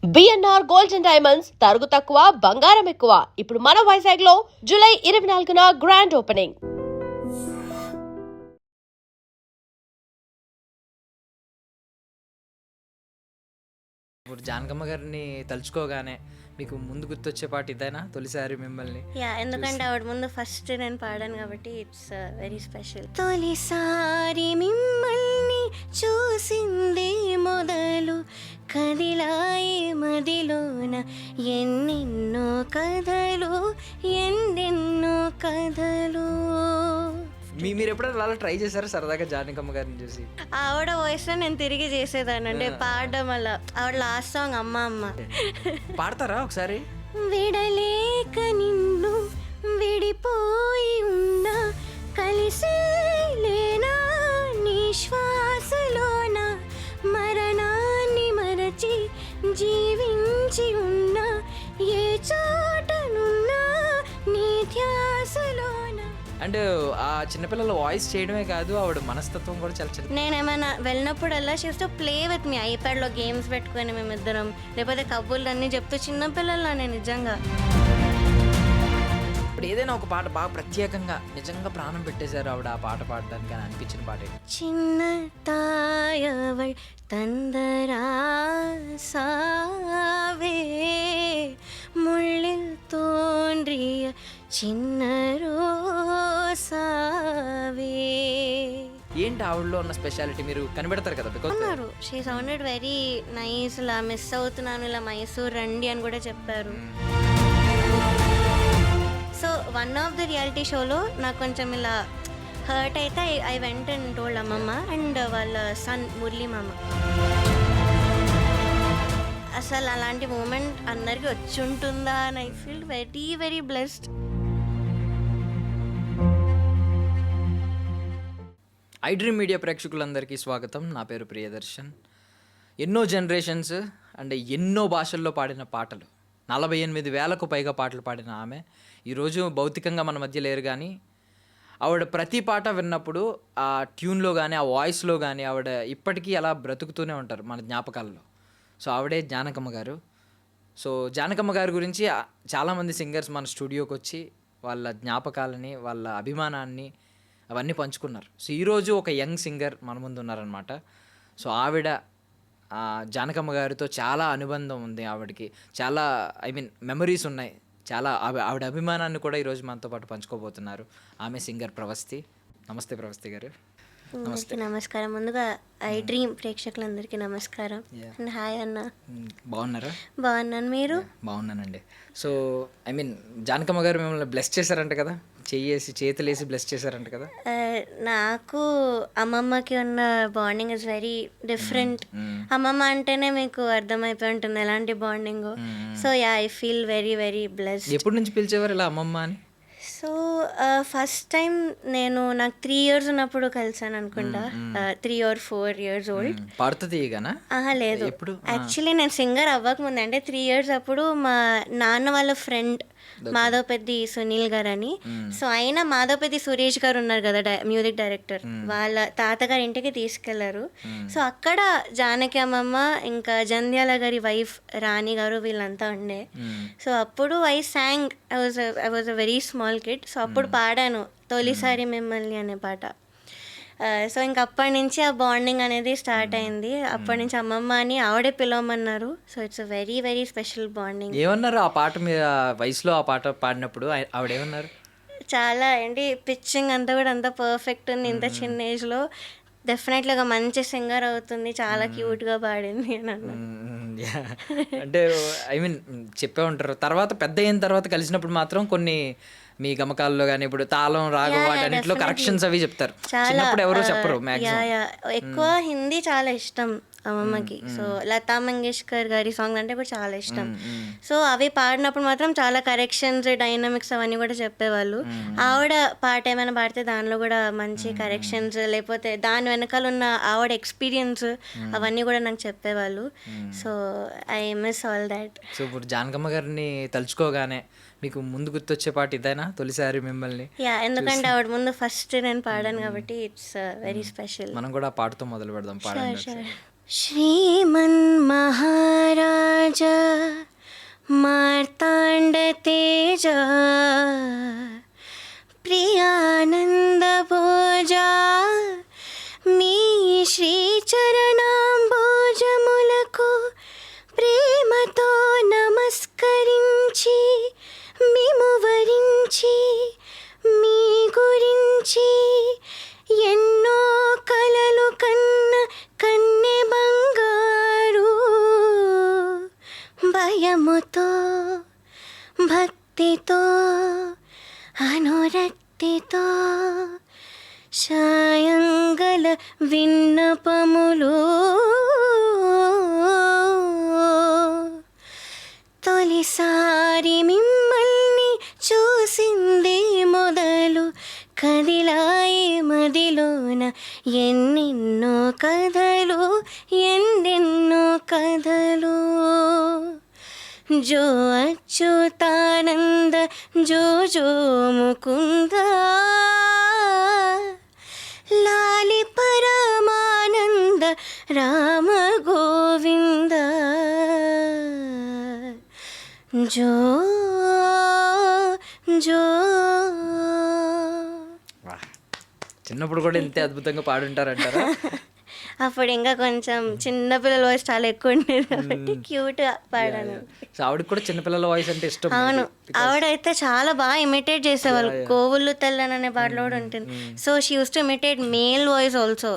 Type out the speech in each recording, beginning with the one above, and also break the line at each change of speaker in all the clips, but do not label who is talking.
BNR gold and diamonds తరుగు తక్కువ బంగారం ఎక్కువ. ఇప్పుడు మన వైజాగ్ లో జూలై 24న గ్రాండ్ ఓపెనింగ్.
ఇప్పుడు జానకమ్మ గారిని తలుచుకోగానే మీకు ముందు గుర్తొచ్చే పాట ఇదేనా? తొలిసారి మిమ్మల్ని
ఎందుకంటే ఆవిడ ముందు ఫస్ట్ నేను పాడాను కాబట్టి ఇట్స్ వెరీ స్పెషల్. తొలిసారి మిమ్మల్ని చూసింది మొదలు కదిలాయి మదిలోన ఎన్నెన్నో కథలు ఎన్నెన్నో కథలు.
మీరు ఎప్పుడైనా అలా ట్రై చేశారా సరదాగా జానకమ్మ గారిని చూసి?
ఆవిడ వాయిస్ లో నేను తిరిగి చేసేదాన్ని, అంటే పాడడం వల్ల. ఆవిడ లాస్ట్ సాంగ్ అమ్మ అమ్మ
పాడతారా ఒకసారి?
విడలేక నిన్ను విడిపోయి ఉన్నా కలిసి లేనా నీ శ్వాసలోన మరణాన్ని మరచి జీవించి ఉన్నా ఏ చోటనున్నా నీ ధ్యాసలోన.
అంటే ఆ చిన్నపిల్లల వాయిస్ చేయడమే కాదు, ఆవిడ మనస్తత్వం కూడా చాలా చిన్న.
నేనేమైనా వెళ్ళినప్పుడల్లా షిఫ్ట్ ప్లే విత్ మీ ఐప్యాడ్లో గేమ్స్ పెట్టుకొని మేమిద్దరం, లేకపోతే కబుర్లు అన్నీ చెప్తూ చిన్నపిల్లల్లా నేను నిజంగా.
ఇప్పుడు ఏదైనా ఒక పాట బాగా ప్రత్యేకంగా నిజంగా ప్రాణం పెట్టేశారు ఆవిడ ఆ పాట పాడడానికి అని అనిపించిన పాట ఏంటి?
சின்ன தாயவள் தந்தராசாவே முள்ளில் தோன்றிய சின்ன ரோசாவே.
ఏంటి ఆవిడలో ఉన్న స్పెషాలిటీ మీరు కనిపెడతారు కదా? బికాజ్
అన్నారు షీ సౌండెడ్ వెరీ నైస్. ఇలా మిస్ అవుతున్నాను, ఇలా మైసూర్ రండి అని కూడా చెప్పారు. So one of the reality షోలో నాకు కొంచెం ఇలా హర్ట్ అయితే ఐ వెంట అండ్ టోల్డ్ అమ్మమ్మ అండ్ వాళ్ళ సన్ మురళీ మామ. అసలు అలాంటి మూమెంట్ అందరికీ వచ్చి ఉంటుందా అని I feel very very blessed.
I dream media ప్రేక్షకులందరికీ స్వాగతం. నా పేరు ప్రియదర్శన్. ఎన్నో జనరేషన్స్ అంటే ఎన్నో భాషల్లో పాడిన పాటలు, 48,000కు పైగా పాటలు పాడిన ఆమె ఈరోజు భౌతికంగా మన మధ్య లేరు. కానీ ఆవిడ ప్రతి పాట విన్నప్పుడు ఆ ట్యూన్లో కానీ ఆ వాయిస్లో కానీ ఆవిడ ఇప్పటికీ అలా బ్రతుకుతూనే ఉంటారు మన జ్ఞాపకాల్లో. సో ఆవిడే జానకమ్మ గారు. సో జానకమ్మ గారి గురించి చాలామంది సింగర్స్ మన స్టూడియోకి వచ్చి వాళ్ళ జ్ఞాపకాలని వాళ్ళ అభిమానాన్ని అవన్నీ పంచుకున్నారు. సో ఈరోజు ఒక యంగ్ సింగర్ మన ముందు ఉన్నారనమాట. సో ఆవిడ జానకమ్మ గారితో చాలా అనుబంధం ఉంది ఆవిడకి, చాలా మెమరీస్ ఉన్నాయి, చాలా ఆవిడ అభిమానాన్ని కూడా ఈరోజు మనతో పాటు పంచుకోబోతున్నారు. ఆమె సింగర్ ప్రవస్తి. నమస్తే ప్రవస్తి గారు.
అందరికీ నమస్కారం. ముందుగా ఐ డ్రీమ్ ప్రేక్షకులందరికీ నమస్కారం. అండ్ హాయ్ అన్న.
బాగున్నారా?
బాగున్నాను, మీరు?
బాగున్నానండి. సో జానకమ్మ గారు మిమ్మల్ని బ్లెస్ చేశారంట కదా, చేతులేసి బ్లెస్ చేశారంట కదా.
నాకు అమ్మమ్మకి ఉన్న బాండింగ్ ఇస్ వెరీ డిఫరెంట్. అమ్మమ్మ అంటేనే మీకు అర్థమైపోయి ఉంటుంది ఎలాంటి bonding. So yeah, I feel very very blessed.
ఎప్పటి నుంచి పిలిచేవారు ఇలా అమ్మమ్మ అని?
సో ఫస్ట్ టైం నాకు 3 years ఉన్నప్పుడు కలిసాను అనుకుంటా. 3 or 4 years ఓల్డ్.
పాడుతుంది గానా?
లేదు, యాక్చువల్లీ నేను సింగర్ అవ్వకముందు, అంటే 3 years అప్పుడు మా నాన్న వాళ్ళ ఫ్రెండ్ మాధవపెద్ది సునీల్ గారు అని. సో ఆయన మాధవపెద్ది సురేష్ గారు ఉన్నారు కదా, మ్యూజిక్ డైరెక్టర్, వాళ్ళ తాతగారి ఇంటికి తీసుకెళ్లారు. సో అక్కడ జానకి అమ్మమ్మ ఇంకా జంధ్యాల గారి వైఫ్ రాణి గారు వీళ్ళంతా ఉండే. సో అప్పుడు I song, I was a very small kid. So అప్పుడు పాడాను తొలిసారి మిమ్మల్ని అనే పాట. సో ఇంక అప్పటి నుంచి ఆ బాండింగ్ అనేది స్టార్ట్ అయింది. అప్పటి నుంచి అమ్మమ్మ అని ఆవిడే పిలవమన్నారు. So it's a very very special bonding.
ఏమన్నారు ఆ పాట మీద వయసులో ఆ పాట పాడినప్పుడు ఆవిడ ఏమన్నారు?
చాలా ఏంటి పిచ్చింగ్ అంతా కూడా అంతా పర్ఫెక్ట్ ఉంది ఇంత చిన్న ఏజ్లో, డెఫినెట్లీగా మంచి సింగర్ అవుతుంది, చాలా క్యూట్గా పాడింది అని అన్నారు.
అంటే చెప్పే ఉంటారు. తర్వాత పెద్ద అయిన తర్వాత కలిసినప్పుడు మాత్రం కొన్ని మీ గమకాల్లో కానీ ఇప్పుడు తాళం రాగం వాటన్నిటిలో కరెక్షన్స్ అవి చెప్తారు. చిన్నప్పుడు ఎవరో చెప్పరు.
ఎక్కువ హిందీ చాలా ఇష్టం అమ్మమ్మకి. సో లతా మంగేష్కర్ గారి సాంగ్ అంటే కూడా చాలా ఇష్టం. సో అవి పాడినప్పుడు మాత్రం చాలా కరెక్షన్స్, డైనమిక్స్ అవన్నీ కూడా చెప్పేవాళ్ళు. ఆవిడ పాట ఏమైనా పాడితే దానిలో కూడా మంచి కరెక్షన్స్, లేకపోతే దాని వెనకాల ఉన్న ఆవిడ ఎక్స్పీరియన్స్ అవన్నీ కూడా నాకు చెప్పేవాళ్ళు. So I miss all that.
So ఇప్పుడు జానకమ్మ గారిని తలుచుకోగానే మీకు ముందు గుర్తొచ్చే పాట ఇదేనా? తొలిసారి మిమ్మల్ని.
ఎందుకంటే ఆవిడ ముందు ఫస్ట్ నేను పాడాను కాబట్టి ఇట్స్ వెరీ స్పెషల్.
మనం కూడా పాటతో మొదలు పెడదాం. పాడండి.
श्रीमन्महाराज मार्ताण्डतेज प्रियानन्दभोजा మీ శ్రీచరణాంబోజములకు ప్రేమతో నమస్కరించి మిము వరించి మీ గురించి ఎన్నో కలలు కన్న కన్నె బంగారు భయముతో భక్తితో అనురక్తితో సాయంగల విన్నపములు తొలిసారి మిమ్మల్ని చూసింది మొదలు కదిలాయి మదిలోన ఎన్నెన్నో కథలు ఎన్నెన్నో కథలు జో అచ్యుతానంద జో జో ముకుంద లాలి పరమానంద రామ గోవింద జో జో.
వాహ్, చిన్నప్పుడు కూడా ఇంతే అద్భుతంగా పాడుంటారంటారా?
అప్పుడు ఇంకా కొంచెం చిన్నపిల్లల వాయిస్ చాలా ఎక్కువ ఉండేది కాబట్టి క్యూట్గా పాడాను.
సో ఆవిడకి కూడా చిన్నపిల్లల వాయిస్ అంటే ఇష్టం.
అవును, ఆవిడైతే చాలా బాగా ఇమిటేట్ చేసేవాళ్ళు. కోవుళ్ళు తెల్లని అనే పాటలో కూడా ఉంటుంది. So she used to imitate male voice also,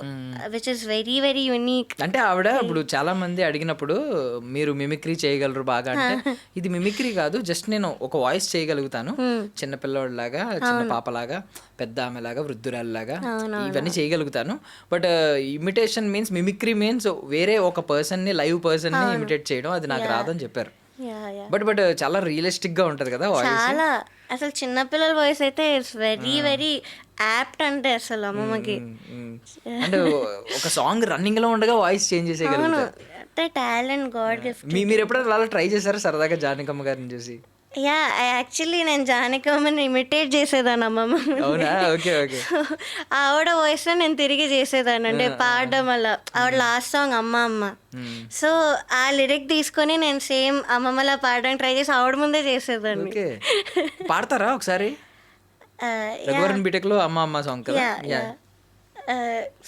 which is very very unique.
అంటే ఆవిడ ఇప్పుడు చాలా మంది అడిగినప్పుడు మీరు మిమిక్రీ చేయగలరు బాగా అంటే, ఇది మిమిక్రీ కాదు, జస్ట్ నేను ఒక వాయిస్ చేయగలుగుతాను, చిన్న పిల్లవాడిలాగా, చిన్న పాపలాగా, పెద్ద ఆమెలాగా, వృద్ధురాలిలాగా, ఇవన్నీ చేయగలుగుతాను. But imitation means, mimicry means వేరే ఒక పర్సన్ ని, లైవ్ పర్సన్ ని ఇమిటేట్ చేయడం, అది నాకు రాదని చెప్పారు. బట్ చాలా రియలిస్టిక్ గా ఉంటది కదా వాయిస్.
చాలా అసలు చిన్నపిల్లల వాయిస్ అయితే ఇట్స్ వెరీ వెరీ యాప్ట్ అంటే అసలు అమ్మమ్మకి.
అంటే ఒక సాంగ్ రన్నింగ్ లో ఉండగా వాయిస్ చేంజ్ చేసేయగలుగుతారు.
అంటే టాలెంట్ గాడ్ గిఫ్ట్.
మీరు ఎప్పుడైనా అలా ట్రై చేశారా సరదాగా జానకమ్మ గారిని చూసి?
యా, యాక్చువల్లీ నేను జానకమ్మని ఇమిటేట్ చేసేదాన్ని అమ్మమ్మ.
అవునా? Okay okay.
ఆవిడ వాయిస్ లో నేను తిరిగి చేసేదాన్ని, అంటే పాడడం వల్ల. ఆవిడ లాస్ట్ సాంగ్ అమ్మ అమ్మ, సో ఆ లిరిక్ తీసుకొని నేను సేమ్ అమ్మమ్మలా పాడడానికి ట్రై చేసి ఆవిడ ముందే చేసేదాన్ని.
ఓకే, పాడతారా ఒకసారి? రఘువరన్ బీటెక్ లో అమ్మ అమ్మ సాంగ్ కదా.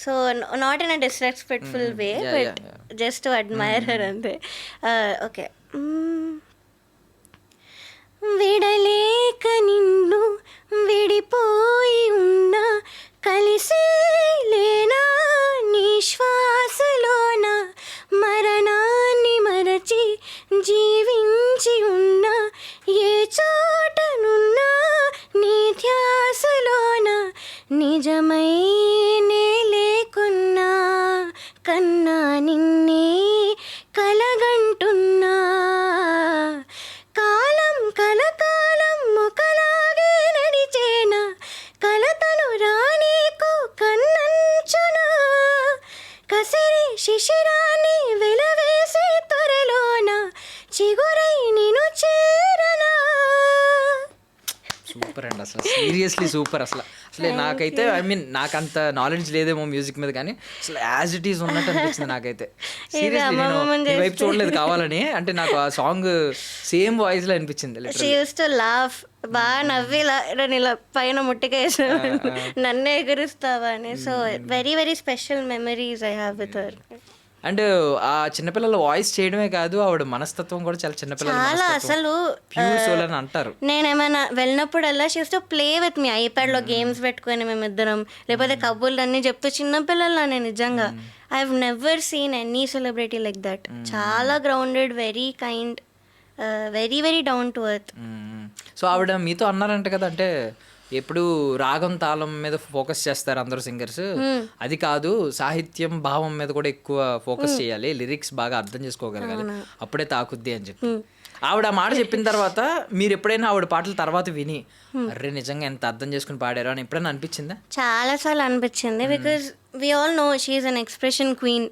So not in a disrespectful way, but just to admire her అంతే. ఓకే. విడలేక నిన్ను విడిపోయి ఉన్నా, కలిసి లేనా నీ శ్వాసలోన, మరణాన్ని మరచి జీవించి ఉన్నా, ఏ చోటనున్నా నీ ధ్యాసలోన, నిజమై నే లేకున్నా కన్నా నిన్నే కలగంటున్నా, కాలం కలకాలం ఒకలాగే నడిచేనా, కలతను రానీకు కన్నంచునా, కసిరి శిశిరాన్ని వెలవేసే త్వరలోన, చిగురై నిన్ను చేరనా.
సూపర్ అండి, అసలు సీరియస్లీ సూపర్. అసలు నాకైతే ఐ మీన్ నాకు అంత నాలెడ్జ్ లేదేమో మ్యూజిక్ మీద, కానీ అసలు యాజ్ ఇట్ ఈస్ ఉన్నట్టు అనిపించింది నాకైతే. సీరియస్లీ నేను ఈ వైపు చూడలేదు కావాలని, అంటే నాకు ఆ సాంగ్ సేమ్ వాయిస్ లో అనిపించింది.
షీ యూస్ టు లాఫ్, బాగా నవ్వి ఇలా పైన ముట్టికేసా నన్నే ఎగురుస్తావా అని. So very very special memories I have with her.
And ఆ చిన్నపిల్లల వాయిస్ చేయడమే కాదు, ఆవిడ మనస్తత్వం కూడా చాలా చిన్నపిల్లల
చాలా అసలు
ప్యూర్ సోల్ అని అంటారు.
నేనేమైనా వెళ్ళినప్పుడల్లా she used to play with me, iPad లో గేమ్స్ పెట్టుకొని మేమిద్దరం, లేకపోతే కబుర్లు అన్ని చెప్తూ చిన్నపిల్లల. నేను నిజంగా I have never seen any celebrity like that. చాలా grounded, very kind, very very down to earth.
So ఆవిడ మీతో అన్నారంట కదా, అంటే ఎప్పుడు రాగం తాళం మీద ఫోకస్ చేస్తారు అందరూ సింగర్స్, అది కాదు సాహిత్యం భావం మీద కూడా ఎక్కువ ఫోకస్ చేయాలి, లిరిక్స్ బాగా అర్థం చేసుకోగలగాలి, అప్పుడే తాకుద్ది అని చెప్పి. ఆవిడ ఆ మాట చెప్పిన తర్వాత మీరు ఎప్పుడైనా ఆవిడ పాటల తర్వాత విని అరే నిజంగా ఎంత అర్థం చేసుకుని పాడారు అని ఎప్పుడైనా అనిపించిందా?
చాలా సార్లు అనిపించింది. Because we all know she's an expression queen.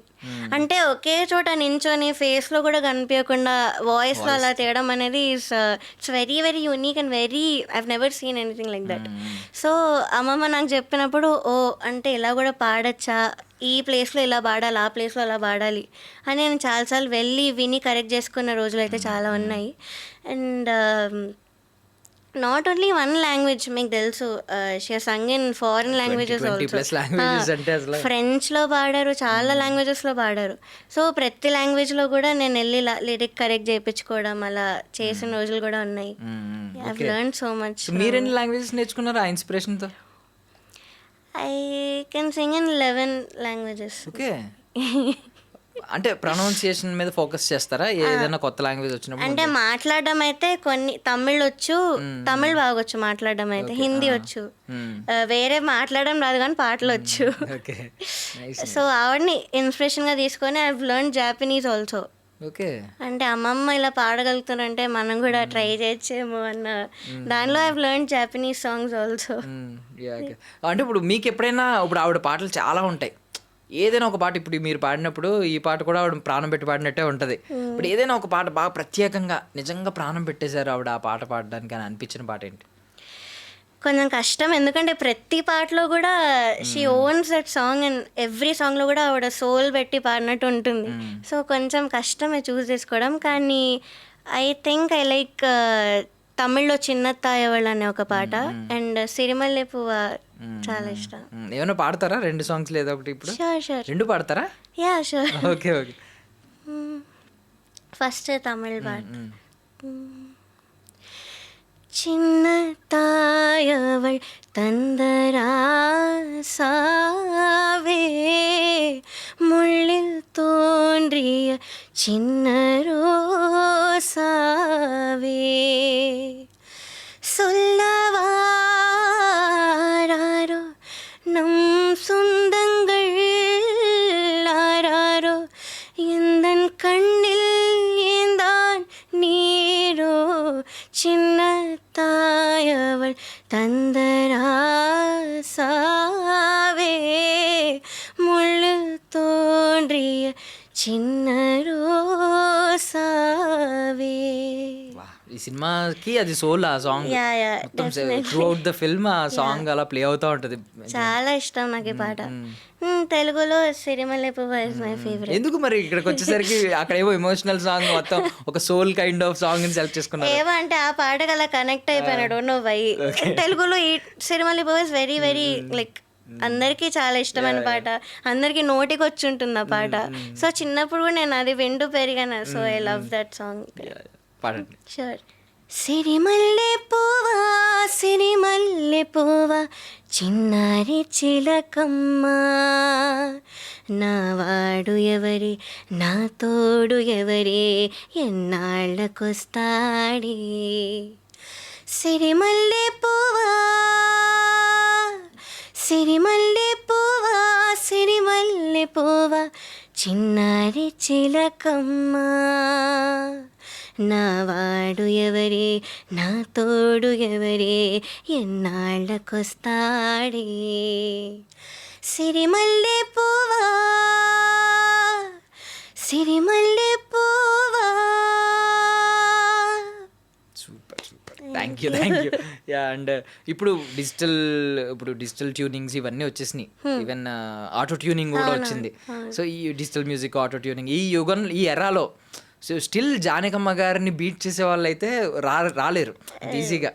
అంటే ఒకే చోట నించొని ఫేస్లో కూడా కనిపించకుండా వాయిస్లో అలా తేయడం అనేది it's very very unique and very I've never seen anything like that. So అమ్మమ్మ నాకు చెప్పినప్పుడు ఓ అంటే ఇలా కూడా పాడచ్చా, ఈ ప్లేస్లో ఇలా పాడాలి, ఆ ప్లేస్లో అలా పాడాలి అని నేను చాలాసార్లు వెళ్ళి విని కరెక్ట్ చేసుకున్న రోజులు అయితే చాలా ఉన్నాయి. And not only one language, మీకు తెలుసు she Sung in foreign languages
20+ languages అంటే అసలు
ఫ్రెంచ్లో పాడారు, చాలా లాంగ్వేజెస్లో పాడారు. సో ప్రతి లాంగ్వేజ్లో కూడా నేను వెళ్ళి లిరిక్ కరెక్ట్ చేయించుకోవడం అలా చేసిన రోజులు కూడా ఉన్నాయి. I learn so much.
మీరు ఎన్ని లాంగ్వేజెస్ నేర్చుకున్నారు ఆ ఇన్స్పిరేషన్తో?
I can sing in 11 languages.
Okay, అంటే ప్రొనౌన్సియేషన్ మీద ఫోకస్ చేస్తారా ఏదైనా కొత్త లాంగ్వేజ్ వచ్చినప్పుడు?
అంటే మాట్లాడడం అయితే కొన్ని తమిళ్ వచ్చు, తమిళ్ బాగొచ్చు మాట్లాడడం అయితే, హిందీ వచ్చు, వేరే మాట్లాడడం రాదు కానీ పాటలు వచ్చు. సో ఆవిడని ఇన్స్పిరేషన్గా తీసుకొని I learn Japanese also.
Okay,
అంటే అమ్మమ్మ ఇలా పాడగలుగుతారంటే మనం కూడా ట్రై చేయొచ్చేమో అన్న దానిలో I learn Japanese songs also.
అంటే ఇప్పుడు మీకు ఎప్పుడైనా ఇప్పుడు ఆవిడ పాటలు చాలా ఉంటాయి, ఏదైనా ఒక పాట ఇప్పుడు మీరు పాడినప్పుడు ఈ పాట కూడా ఆవిడ ప్రాణం పెట్టి పాడినట్టే ఉంటుంది. ఇప్పుడు ఏదైనా ఒక పాట బాగా ప్రత్యేకంగా నిజంగా ప్రాణం పెట్టేశారు ఆవిడ ఆ పాట పాడడానికి అని అనిపించిన పాట ఏంటి?
కొంచెం కష్టం, ఎందుకంటే ప్రతి పాటలో కూడా she owns that song and every సాంగ్లో కూడా ఆవిడ సోల్ పెట్టి పాడినట్టు ఉంటుంది. సో కొంచెం కష్టమే చూస్ చేసుకోవడం. కానీ ఐ థింక్ ఐ లైక్ తమిళ్లో చిన్న తాయవళ్ అనే ఒక పాట అండ్ సిరిమల్లె పువ్వ చాలా ఇష్టం.
ఏమైనా పాడతారా 2 సాంగ్స్ లేదా ఒకటి? ఇప్పుడు
షూర్
2 పాడతారా?
Ya sure.
Okay okay,
first Tamil పాట. சின்ன தாயவள் தந்தராசாவே முள்ளில் தோன்றிய சின்ன ரோசாவே சொல்லவாரோ நம் சொந்தங்கள் ஆராரோ எந்தன் கண்ணில் ஏந்தான் நீரோ சின்ன தாயவள் தந்தராசாவே முள்ளில் தோன்றிய చిన్న రోసావే.
ఈ సినిమాకి అది సోల్ ఆ సాంగ్, మొత్తం త్రూఅవుట్ ద ఫిల్మ్ ఆ సాంగ్ అలా ప్లే అవుతూ ఉంటుంది.
చాలా ఇష్టం నాకు ఈ పాట. తెలుగులో సిరిమల్లె పువ్వు ఇస్ మై ఫేవరెట్.
ఎందుకు మరి ఇక్కడికి వచ్చేసరికి అక్కడ ఏవో ఎమోషనల్ సాంగ్ మొత్తం ఒక సోల్ కైండ్ ఆఫ్ సాంగ్ ని సెలెక్ట్ చేసుకున్నారు?
ఏవో అంటే ఆ పాటకు అలా కనెక్ట్ అయిపోయినాడు నో వై. తెలుగులో ఈ సిరిమల్లె పువ్వు ఇస్ వెరీ వెరీ లైక్ అందరికీ చాలా ఇష్టమైన పాట, అందరికి నోటికి వచ్చి ఉంటుంది ఆ పాట. సో చిన్నప్పుడు కూడా నేను అది వింటూ పెరిగాను. So I love that song. Sure. సిరిమల్లె పువ్వా సిరిమల్లె పువ్వా చిన్నారి చిలకమ్మ, నా వాడు ఎవరి నా తోడు ఎవరి ఎన్నాళ్ళకొస్తాడే. సిరిమల్లె పువ్వా సిరిమల్లె పువ్వా సిరిమల్లె పువ్వా చిన్నారి చిలకమ్మ, నా వాడు ఎవరే నా తోడు ఎవరే ఎన్నాళ్ళకొస్తాడే. సిరిమల్లె పువ్వా సిరిమల్లె పువ్వా.
Super super, thank you yeah. And ఇప్పుడు డిజిటల్ ట్యూనింగ్స్ ఇవన్నీ వచ్చేసినాయి, ఈవెన్ ఆటో ట్యూనింగ్ కూడా వచ్చింది. సో ఈ డిజిటల్ మ్యూజిక్ ఆటో ట్యూనింగ్ ఈ ఈ ఎరాలో సో స్టిల్ జానకమ్మ గారిని బీట్ చేసే వాళ్ళు అయితే రాలేరు ఈజీగా,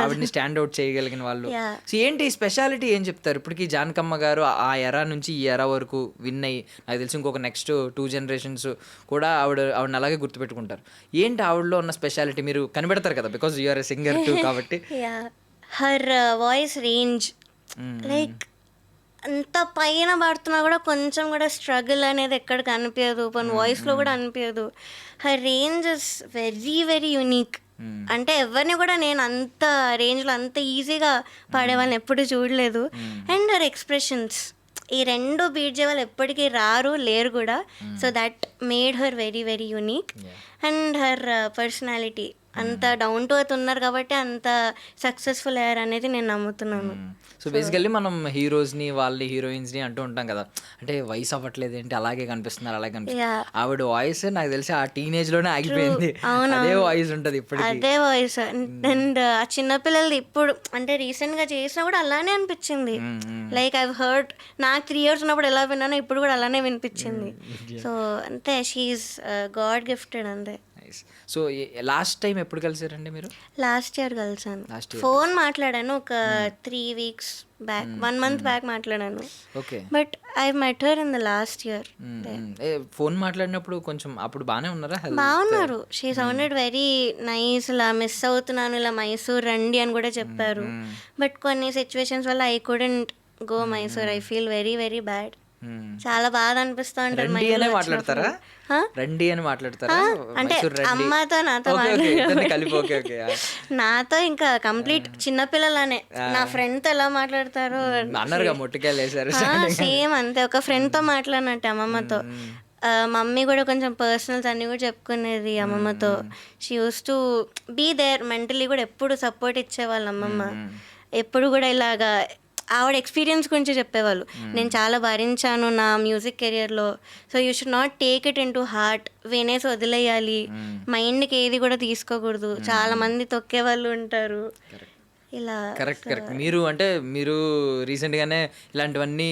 ఆవిడని స్టాండ్ అవుట్ చేయగలిగిన వాళ్ళు. సో ఏంటి స్పెషాలిటీ ఏం చెప్తారు ఇప్పటికి జానకమ్మ గారు ఆ ఎరా నుంచి ఈ ఎరా వరకు విన్ అయ్యి? నాకు తెలిసి ఇంకొక నెక్స్ట్ 2 generations కూడా ఆవిడని అలాగే గుర్తుపెట్టుకుంటారు. ఏంటి ఆవిడలో ఉన్న స్పెషాలిటీ? మీరు కనిపెడతారు కదా, because you are a singer too కాబట్టి.
హర్ వాయిస్ రేంజ్ లైక్ అంత పైన పడుతున్నా కూడా కొంచెం కూడా స్ట్రగుల్ అనేది ఎక్కడ కనిపించదు, కొన్ని వాయిస్లో కూడా అనిపించదు. Her range is very very unique. అంటే ఎవరిని కూడా నేను అంత రేంజ్లో అంత ఈజీగా పాడే వాళ్ళని ఎప్పుడు చూడలేదు. అండ్ హర్ ఎక్స్ప్రెషన్స్ ఈ 2 బీట్ చేయ వాళ్ళు ఎప్పటికీ లేరు కూడా. So that made her very very unique. And her personality అంత డౌన్ టు ఎర్త్ ఉన్నారు కాబట్టి అంత సక్సెస్ఫుల్ అయ్యారు అనేది నేను నమ్ముతున్నాను.
సో బేసికల్లీ మనం హీరోస్ని వాళ్ళని హీరోయిన్స్ని అంటూ ఉంటాం కదా, అంటే వయసు అవ్వట్లేదు ఏంటి అలాగే కనిపిస్తున్నారు అలాగే కనిపిస్తున్నారు. ఆవిడ వాయిస్ నాకు తెలిసి ఆ టీనేజ్ లోనే ఆగిపోయింది, అదే వాయిస్ ఉంటుంది ఇప్పుడు.
అదే వాయిస్ అండ్ ఆ చిన్నపిల్లలు ఇప్పుడు అంటే రీసెంట్ గా చేసినా కూడా అలానే అనిపించింది. లైక్ ఐ హర్డ్ నాకు 3 years ఉన్నప్పుడు ఎలా విన్నానో ఇప్పుడు కూడా అలానే వినిపించింది. సో అంతే, షీఈస్ గాడ్ గిఫ్టెడ్ అంతే.
సో లాస్ట్ టైం ఎప్పుడు కలిసారండి మీరు?
Last year కలిసాను. ఫోన్ మాట్లాడాను ఒక 3 weeks బ్యాక్, 1 month బ్యాక్ మాట్లాడాను.
Okay.
But I met her in the last year.
Phone మాట్లాడినప్పుడు కొంచెం అప్పుడు బాగానే ఉన్నారా?
బాగున్నారు. She sounded very nice. ఇలా మిస్ అవుతున్నాను, ఇలా మైసూర్ రండి అని కూడా చెప్పారు. బట్ కొన్ని సిచ్యువేషన్స్ వల్ల I couldn't go Mysore. I feel very very bad. చాలా బాధ అనిపిస్తూ ఉంటుంది.
మాట్లాడతారా? రండి అని మాట్లాడతారా?
అంటే అమ్మతో నాతో నాతో ఇంకా కంప్లీట్ చిన్నపిల్లలనే. నా ఫ్రెండ్ తో ఎలా మాట్లాడతారో సేమ్ అంతే, ఒక ఫ్రెండ్ తో మాట్లాడినట్టు అమ్మమ్మతో. మమ్మీ కూడా కొంచెం పర్సనల్స్ అన్నీ కూడా చెప్పుకునేది అమ్మమ్మతో. She used to be there mentally కూడా, ఎప్పుడు సపోర్ట్ ఇచ్చేవాళ్ళు అమ్మమ్మ. ఎప్పుడు కూడా ఇలాగా ఆవిడ ఎక్స్పీరియన్స్ గురించి చెప్పేవాళ్ళు. నేను చాలా భరించాను నా మ్యూజిక్ కెరియర్లో, so you should not take it in to heart. వినేసి వదిలేయాలి, మైండ్కి ఏది కూడా తీసుకోకూడదు. చాలా మంది తొక్కే వాళ్ళు ఉంటారు ఇలా.
కరెక్ట్. మీరు అంటే మీరు రీసెంట్గానే ఇలాంటివన్నీ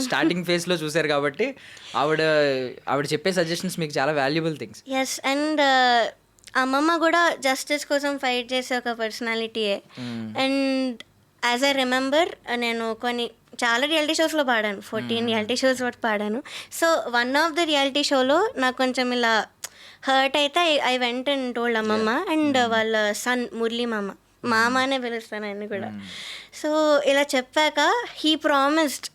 స్టార్టింగ్ ఫేజ్లో చూసారు కాబట్టి ఆవిడ చెప్పే సజెషన్స్ మీకు చాలా వాల్యుబుల్ థింగ్స్.
ఎస్, అండ్ అమ్మమ్మ కూడా జస్టిస్ కోసం ఫైట్ చేసే ఒక పర్సనాలిటీయే. అండ్ యాజ్ ఐ రిమెంబర్, నేను చాలా రియాలిటీ షోస్లో పాడాను, 14 రియాలిటీ షోస్ వరకు పాడాను. So one of the reality షోలో నాకు కొంచెం ఇలా హర్ట్ అయితే ఐ వెంట అండ్ టోల్డ్ అమ్మమ్మ. అండ్ వాళ్ళ సన్ మురళీ మామ అనే పిలుస్తాను ఆయన కూడా. సో ఇలా చెప్పాక హీ ప్రామిస్డ్,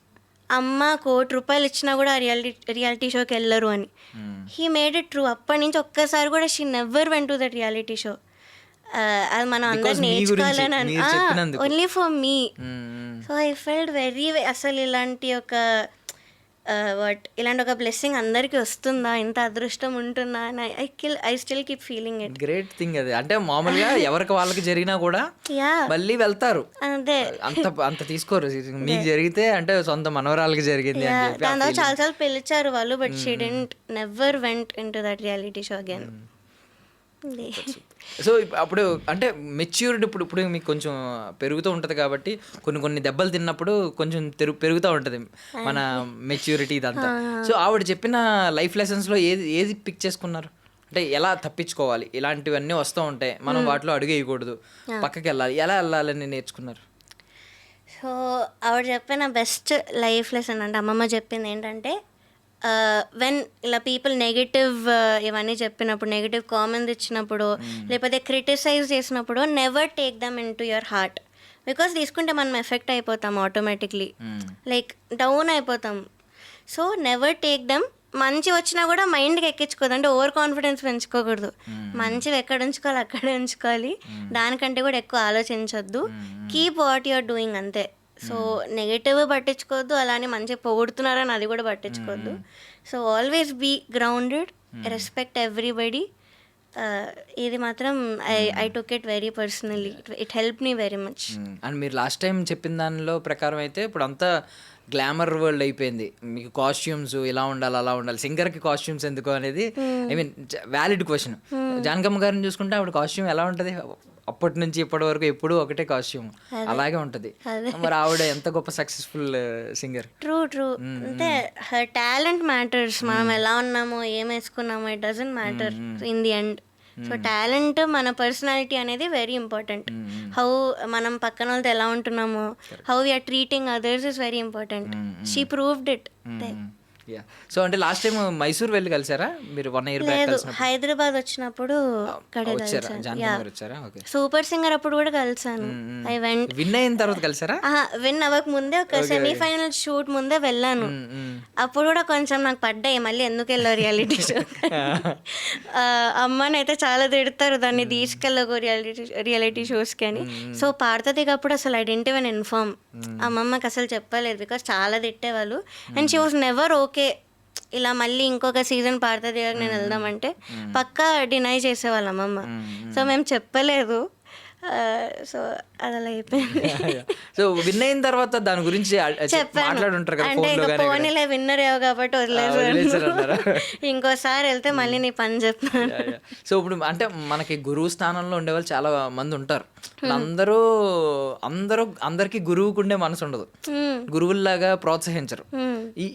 అమ్మ ₹1,00,00,000 ఇచ్చినా కూడా ఆ రియాలిటీ షోకి వెళ్ళరు అని. He made it true. అప్పటి నుంచి ఒక్కసారి కూడా she never went to that reality show. అది మనం అందరు నేర్చుకోవాలని, only for me. So I felt very, అసలు ఇలాంటి ఒక ఇలాంటి ఒక బ్లెస్సింగ్ అందరికి వస్తుందా, ఇంత అదృష్టం ఉంటుందా అని I still keep feeling it.
Great thing అది. అంటే మామూలుగా ఎవరికి వాళ్ళకి జరిగినా కూడా మళ్ళీ వెళ్తారు, అదే అంత తీసుకోరు. మీకు జరిగితే అంటే సొంత మనవరాలకి జరిగింది అని చెప్పి
దాని తర్వాత చాలాసార్లు పిలిచారు వాళ్ళు, but she didn't never went in to that reality show again.
So అప్పుడు అంటే మెచ్యూర్డ్ ఇప్పుడు మీకు కొంచెం పెరుగుతూ ఉంటుంది కాబట్టి కొన్ని దెబ్బలు తిన్నప్పుడు కొంచెం పెరుగుతూ ఉంటుంది మన మెచ్యూరిటీ ఇదంతా. సో ఆవిడ చెప్పిన లైఫ్ లెసన్స్లో ఏది పిక్ చేసుకున్నారు? అంటే ఎలా తప్పించుకోవాలి, ఇలాంటివన్నీ వస్తూ ఉంటాయి, మనం వాటిలో అడుగు వేయకూడదు, పక్కకి వెళ్ళాలి, ఎలా వెళ్ళాలని నేర్చుకున్నారు?
సో ఆవిడ చెప్పిన బెస్ట్ లైఫ్ లెసన్ అంటే అమ్మమ్మ చెప్పింది ఏంటంటే, వెన్ ఇలా పీపుల్ నెగిటివ్ ఇవన్నీ చెప్పినప్పుడు, నెగిటివ్ కామెంట్స్ ఇచ్చినప్పుడు, లేకపోతే క్రిటిసైజ్ చేసినప్పుడు, never take them in to your heart. Because తీసుకుంటే మనం ఎఫెక్ట్ అయిపోతాం ఆటోమేటిక్లీ, లైక్ డౌన్ అయిపోతాం. So never take them. మంచి వచ్చినా కూడా మైండ్కి ఎక్కించుకోదు, అంటే ఓవర్ కాన్ఫిడెన్స్ పెంచుకోకూడదు. మంచివి ఎక్కడ ఉంచుకోవాలి అక్కడే ఉంచుకోవాలి, దానికంటే కూడా ఎక్కువ ఆలోచించొద్దు. కీప్ వాట్ యూఆర్ డూయింగ్ అంతే. సో నెగటివ్ పట్టించుకోవద్దు, అలానే మంచిగా పొగుడుతున్నారని అది కూడా పట్టించుకోవద్దు. So always be grounded, respect everybody. ఇది మాత్రం I took it very personally, it help me very much.
And మీరు లాస్ట్ టైం చెప్పిన దానిలో ప్రకారం అయితే ఇప్పుడు అంతా గ్లామర్ వరల్డ్ అయిపోయింది. మీకు కాస్ట్యూమ్స్ ఇలా ఉండాలి అలా ఉండాలి, సింగర్కి కాస్ట్యూమ్స్ ఎందుకు అనేది I mean valid question. Janakamma గారిని చూసుకుంటే ఆవిడ కాస్ట్యూమ్ ఎలా ఉంటుంది, అప్పటి నుంచి ఇప్పటి వరకు ఎప్పుడు ఒకటే కాస్ట్యూమ్ అలాగే ఉంటుంది. మరి ఆవిడ ఎంత గొప్ప సక్సెస్ఫుల్ సింగర్.
ట్రూ అంటే హర్ టాలెంట్ మ్యాటర్స్. మనం ఎలా ఉన్నామో ఏం వేసుకున్నామో it doesn't matter in the end. So talent, మన పర్సనాలిటీ అనేది వెరీ ఇంపార్టెంట్. హౌ మనం పక్కన వాళ్ళతో ఎలా ఉంటున్నామో, how we are treating others is very important. She proved it.
So అంటే లాస్ట్ టైం మైసూర్ వెళ్ళి కలిసారా మీరు? 1 year బ్యాక్ కలిసినప్పుడు
హైదరాబాద్ వచ్చినప్పుడు సూపర్ సింగర్ అప్పుడు కూడా కలిసాను. I went.
విన్ అయిన తర్వాత కలిసారా?
విన్ అవ్వక ముందే ఒక సెమీఫైనల్ షూట్ ముందే వెళ్ళాను. అప్పుడు కూడా కొంచెం నాకు పడ్డాయి, మళ్ళీ ఎందుకు వెళ్ళావు రియాలిటీ షో. అమ్మని అయితే చాలా తిడతారు, దాన్ని తీసుకెళ్ళకు రియాలిటీ షోస్కి అని. సో పాడుతుంది అప్పుడు అసలు ఐ డెంట్ ఈవెన్ ఇన్ఫార్మ్. అమ్మమ్మకి అసలు చెప్పలేదు, బికాస్ చాలా తిట్టేవాళ్ళు. And she was never okay ఇలా మళ్ళీ ఇంకొక సీజన్ పాడుతుంది కదా నేను వెళ్దామంటే పక్కా డినై చేసేవాళ్ళం అమ్మమ్మ. సో మేము చెప్పలేదు. సో అది అలా అయిపోయింది.
సో విన్ అయిన తర్వాత దాని గురించి మాట్లాడుంటారు కదా
అంటే
ఫోన్లో
ఇంకా
గానీ
పోనీలే విన్నర్ ఏవో కాబట్టి
వదిలేసారంటారా?
ఇంకోసారి వెళ్తే మళ్ళీ నీ పని చెప్తాను.
సో ఇప్పుడు అంటే మనకి గురువు స్థానంలో ఉండే వాళ్ళు చాలా మంది ఉంటారు. అందరికీ గురువుకు ఉండే మనసు ఉండదు, గురువుల్లాగా ప్రోత్సహించరు. ఈ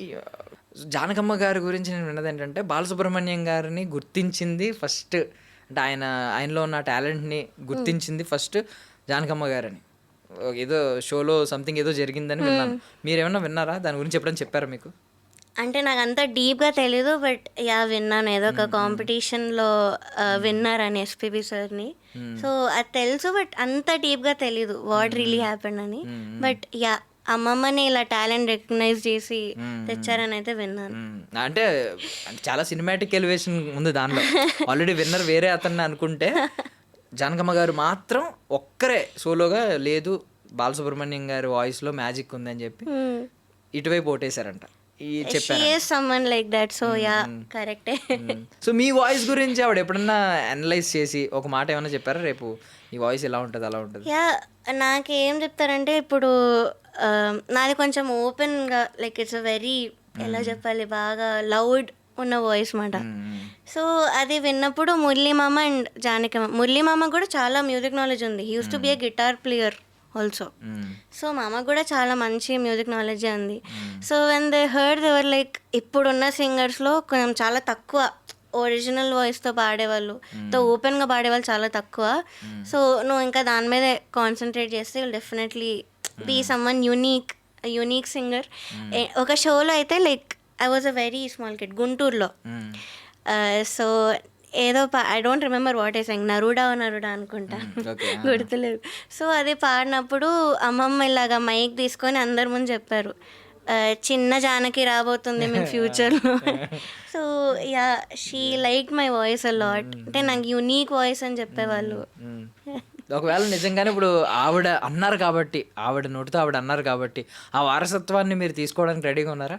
జానకమ్మ గారి గురించి నేను విన్నది ఏంటంటే బాలసుబ్రహ్మణ్యం గారిని గుర్తించింది ఫస్ట్, అంటే ఆయనలో ఉన్న టాలెంట్ని గుర్తించింది ఫస్ట్ జానకమ్మ గారని. ఏదో షోలో సంథింగ్ ఏదో జరిగిందని విన్నాను. మీరేమన్నా విన్నారా? దాని గురించి ఎప్పుడైనా చెప్పారా మీకు?
అంటే నాకు అంత డీప్గా తెలీదు, బట్ విన్నాను ఏదో ఒక కాంపిటీషన్లో విన్నారని ఎస్పీబీ సార్ని. సో అది తెలుసు, బట్ అంత డీప్గా తెలీదు వాట్ రియలీ హ్యాపెండ్ అని. బట్ అమ్మమ్మని ఇలా టాలెంట్ రికగ్నైజ్ చేసి తెచ్చారని అయితే విన్నాను.
అంటే చాలా సినిమాటిక్ ఎలివేషన్ ఉంది దానిలో. ఆల్రెడీ విన్నర్ వేరే అతన్ని అనుకుంటే జానకమ్మ గారు మాత్రం ఒక్కరే సోలోగా లేదు, బాలసుబ్రహ్మణ్యం గారి వాయిస్లో మ్యాజిక్ ఉందని చెప్పి ఇటువైపు ఓటేశారంట.
Like that. సో కరెక్టే.
సో మీ వాయిస్ గురించి ఆవిడ ఎప్పుడన్నా అనలైజ్ చేసి ఒక మాట ఏమన్నా చెప్పారా? రేపు ఈ వాయిస్ ఎలా ఉంటుంది అలా ఉంటుంది?
నాకేం చెప్తారంటే ఇప్పుడు నాది కొంచెం ఓపెన్గా లైక్ ఇట్స్ వెరీ ఎలా చెప్పాలి బాగా లౌడ్ ఉన్న వాయిస్ మాట. సో అది విన్నప్పుడు మురళీ మామ అండ్ జానకమ్మ, మురళీ మామ కూడా చాలా మ్యూజిక్ నాలెడ్జ్ ఉంది. He use to be a guitar player also. So మామ కూడా చాలా మంచి మ్యూజిక్ నాలెడ్జే ఉంది. So when they heard they were like ఇప్పుడున్న సింగర్స్లో కొంచెం చాలా తక్కువ ఒరిజినల్ వాయిస్తో పాడేవాళ్ళు, ఓపెన్గా పాడేవాళ్ళు చాలా తక్కువ. సో నువ్వు ఇంకా దాని మీద కాన్సన్ట్రేట్ చేస్తే will definitely be someone unique singer. ఒక షోలో అయితే like I was a very small kid గుంటూరులో. సో ఏదో I don't remember what I song, నరుడా అనుకుంటా, గుర్తులేదు. సో అది పాడినప్పుడు అమ్మమ్మ ఇలాగా మైక్ తీసుకొని అందరి ముందు చెప్పారు, చిన్న జానకి రాబోతుంది మీ ఫ్యూచర్లో. So she like my voice a lot. అంటే నాకు యూనిక్ వాయిస్ అని చెప్పేవాళ్ళు.
ఒకవేళ నిజంగానే ఇప్పుడు ఆవిడ అన్నారు కాబట్టి, ఆవిడ నోటితో ఆవిడ అన్నారు కాబట్టి ఆ వారసత్వాన్ని మీరు తీసుకోవడానికి రెడీగా ఉన్నారా?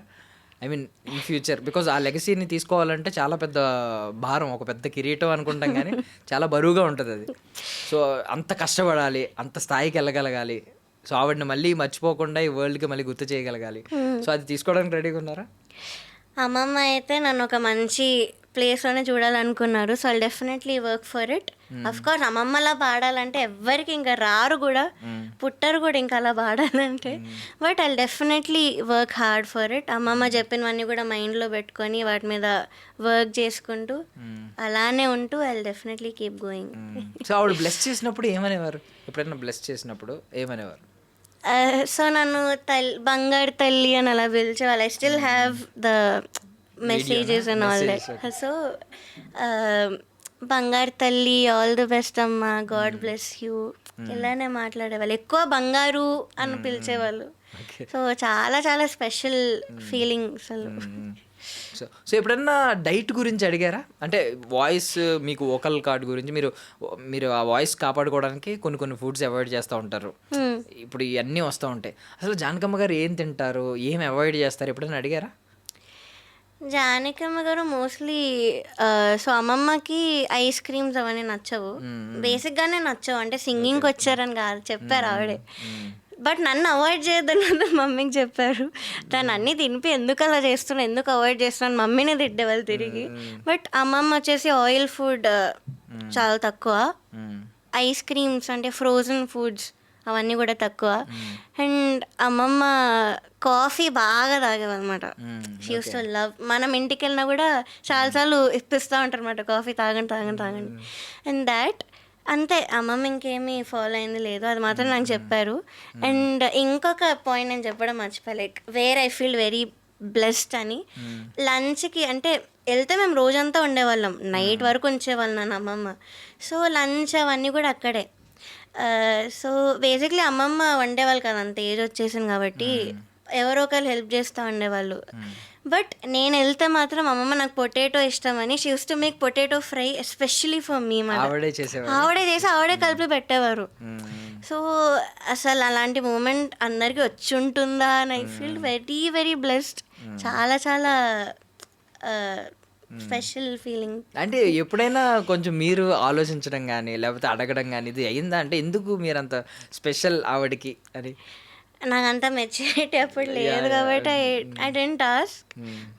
I mean in future, because ఆ లెగసీని తీసుకోవాలంటే చాలా పెద్ద భారం, ఒక పెద్ద కిరీటం అనుకుంటాం కానీ చాలా బరువుగా ఉంటుంది అది. సో అంత కష్టపడాలి, అంత స్థాయికి వెళ్ళగలగాలి. సో ఆవిడని మళ్ళీ మర్చిపోకుండా ఈ వరల్డ్కి మళ్ళీ గుర్తు చేయగలగాలి. సో అది తీసుకోవడానికి రెడీగా ఉన్నారా?
అమ్మమ్మ అయితే నన్ను ఒక మంచి ప్లేస్లోనే చూడాలనుకున్నారు. So I'll definitely work for it. Of course అమ్మమ్మలా పాడాలంటే ఎవ్వరికి ఇంకా రారు కూడా, పుట్టరు కూడా ఇంకా అలా పాడాలంటే. But I'll definitely work hard for it. అమ్మమ్మ చెప్పినవన్నీ కూడా మైండ్లో పెట్టుకొని వాటి మీద వర్క్ చేసుకుంటూ అలానే ఉంటూ I'll definitely keep going.
So ఆవిడ బ్లెస్ చేసినప్పుడు ఏమనేవారు? ఎప్పుడైనా బ్లెస్ చేసినప్పుడు ఏమనేవారు?
సో నన్ను బంగారు తల్లి అని అలా పిలిచేవాళ్ళు. I still have the messages and all that. So బంగారు తల్లి, ఆల్ ది బెస్ట్ అమ్మా, గాడ్ బ్లెస్ యూ, ఇలానే మాట్లాడేవాళ్ళు. ఎక్కువ బంగారు అని పిలిచేవాళ్ళు. సో చాలా చాలా స్పెషల్ ఫీలింగ్ అసలు.
సో ఎప్పుడన్నా డైట్ గురించి అడిగారా? అంటే వాయిస్ మీకు వోకల్ కార్డ్ గురించి మీరు ఆ వాయిస్ కాపాడుకోవడానికి కొన్ని ఫుడ్స్ అవాయిడ్ చేస్తూ ఉంటారు. ఇప్పుడు ఇవన్నీ వస్తూ ఉంటాయి. అసలు జానకమ్మ గారు ఏం తింటారు, ఏం అవాయిడ్ చేస్తారు, ఎప్పుడైనా అడిగారా?
జానకమ్మ గారు మోస్ట్లీ సో అమ్మమ్మకి ఐస్ క్రీమ్స్ అవన్నీ నచ్చవు, బేసిక్గానే నచ్చవు. అంటే సింగింగ్కి వచ్చారని కాదు, చెప్పారు ఆవిడే. బట్ నన్ను అవాయిడ్ చేయొద్దన్నది మమ్మీకి చెప్పారు. దాన్ని అన్నీ తినిపి ఎందుకు అలా చేస్తున్నాను, ఎందుకు అవాయిడ్ చేస్తున్నాను మమ్మీనే తిట్టేవాళ్ళు తిరిగి. బట్ అమ్మమ్మ వచ్చేసి ఆయిల్ ఫుడ్ చాలా తక్కువ, ఐస్ క్రీమ్స్ అంటే ఫ్రోజన్ ఫుడ్స్ అవన్నీ కూడా తక్కువ. అండ్ అమ్మమ్మ కాఫీ బాగా తాగేవన్నమాట. She used to love. మనం ఇంటికి వెళ్ళినా కూడా చాలాసార్లు ఇప్పిస్తూ ఉంటారు అనమాట, కాఫీ తాగండి. అండ్ దాట్ అంతే. అమ్మమ్మ ఇంకేమీ ఫాలో అయింది లేదు, అది మాత్రం నాకు చెప్పారు. అండ్ ఇంకొక పాయింట్ నేను చెప్పడం మర్చిపోయా, like where I feel very blessed అని. లంచ్కి అంటే వెళ్తే మేము రోజంతా ఉండేవాళ్ళం, నైట్ వరకు ఉంచేవాళ్ళం నన్ను అమ్మమ్మ. సో లంచ్ అవన్నీ కూడా అక్కడే. సో బేసిక్లీ అమ్మమ్మ వండేవాళ్ళు కదా, అంత ఏజ్ వచ్చేసింది కాబట్టి ఎవరో ఒకరు హెల్ప్ చేస్తూ ఉండేవాళ్ళు. బట్ నేను వెళ్తే మాత్రం అమ్మమ్మ నాకు పొటాటో ఇష్టం అని she used to make potato fry especially for me. ఆవిడే చేసి ఆవిడే కలిపి పెట్టేవారు. సో అసలు అలాంటి మూమెంట్ అందరికీ వచ్చి ఉంటుందా అని I feel very very blessed. చాలా చాలా స్పెషల్ ఫీలింగ్.
అంటే ఎప్పుడైనా కొంచెం మీరు ఆలోచించడం కానీ లేకపోతే అడగడం కానీ ఇది అయిందా? అంటే ఎందుకు మీరు అంత స్పెషల్ ఆవిడకి అని?
నాకంత మెచ్యూరిటీ అప్పుడు లేదు కాబట్టి ఐ డెంట్ ఆస్క్.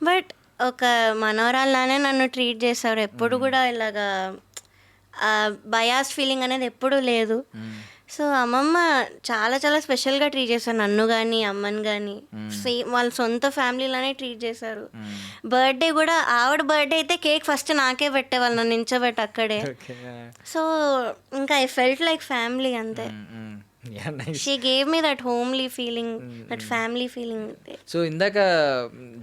బట్ ఒక మనవరాల్లానే నన్ను ట్రీట్ చేస్తారు. ఎప్పుడు కూడా ఇలాగా బయాస్ ఫీలింగ్ అనేది ఎప్పుడూ లేదు. సో అమ్మమ్మ చాలా చాలా స్పెషల్గా ట్రీట్ చేశారు నన్ను కానీ అమ్మని కానీ. సేమ్ వాళ్ళ సొంత ఫ్యామిలీలోనే ట్రీట్ చేశారు. బర్త్డే కూడా ఆవిడ బర్త్డే అయితే కేక్ ఫస్ట్ నాకే పెట్టేవాళ్ళు, నన్ను నించోబెట్టి అక్కడే. సో ఇంకా ఐ ఫెల్ట్ లైక్ ఫ్యామిలీ అంతే. She gave me that homely feeling, that family feeling.
So ఇందాక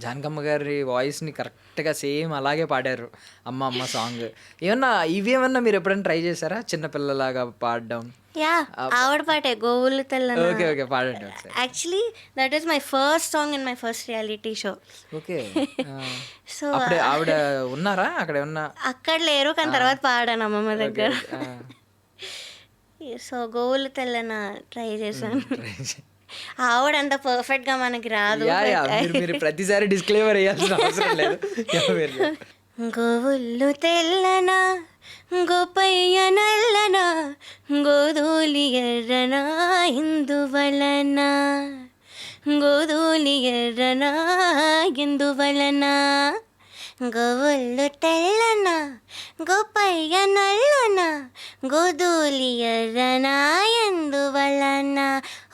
జానకమ్మ గారి వాయిస్ని కరెక్ట్గా సేమ్ అలాగే పాడారు అమ్మ అమ్మ సాంగ్. ఏమన్నా ఇవేమన్నా మీరు ఎప్పుడైనా ట్రై చేశారా చిన్నపిల్లలాగా పాడడం?
యా, ఆవిడ పాటే గోవులు తెల్ల.
ఓకే ఓకే పాడండి.
Actually that is my first song in my first reality show.
Okay.
So
అప్పుడే ఆవిడ ఉన్నారా అక్కడ? ఉన్నా
అక్కడ లేరు కానీ తర్వాత పాడాను అమ్మమ్మ దగ్గర. సో గోవులు తెల్లన ట్రై చేశాను. ఆవిడ అంత పర్ఫెక్ట్ గా మనకి రాదు.
మీరు ప్రతిసారి డిస్క్లైమర్ వేయాల్సిన అవసరం లేదు.
గోవులు తెల్లన గోపయ్య నల్లన గోధూలి ఎర్రన ఇందువలన గోధూలి ఎర్రన ఇందువలన గోవులు తెల్లన గోపయ్య నల్లన గోధూలి ఎర్రన ఎందువలన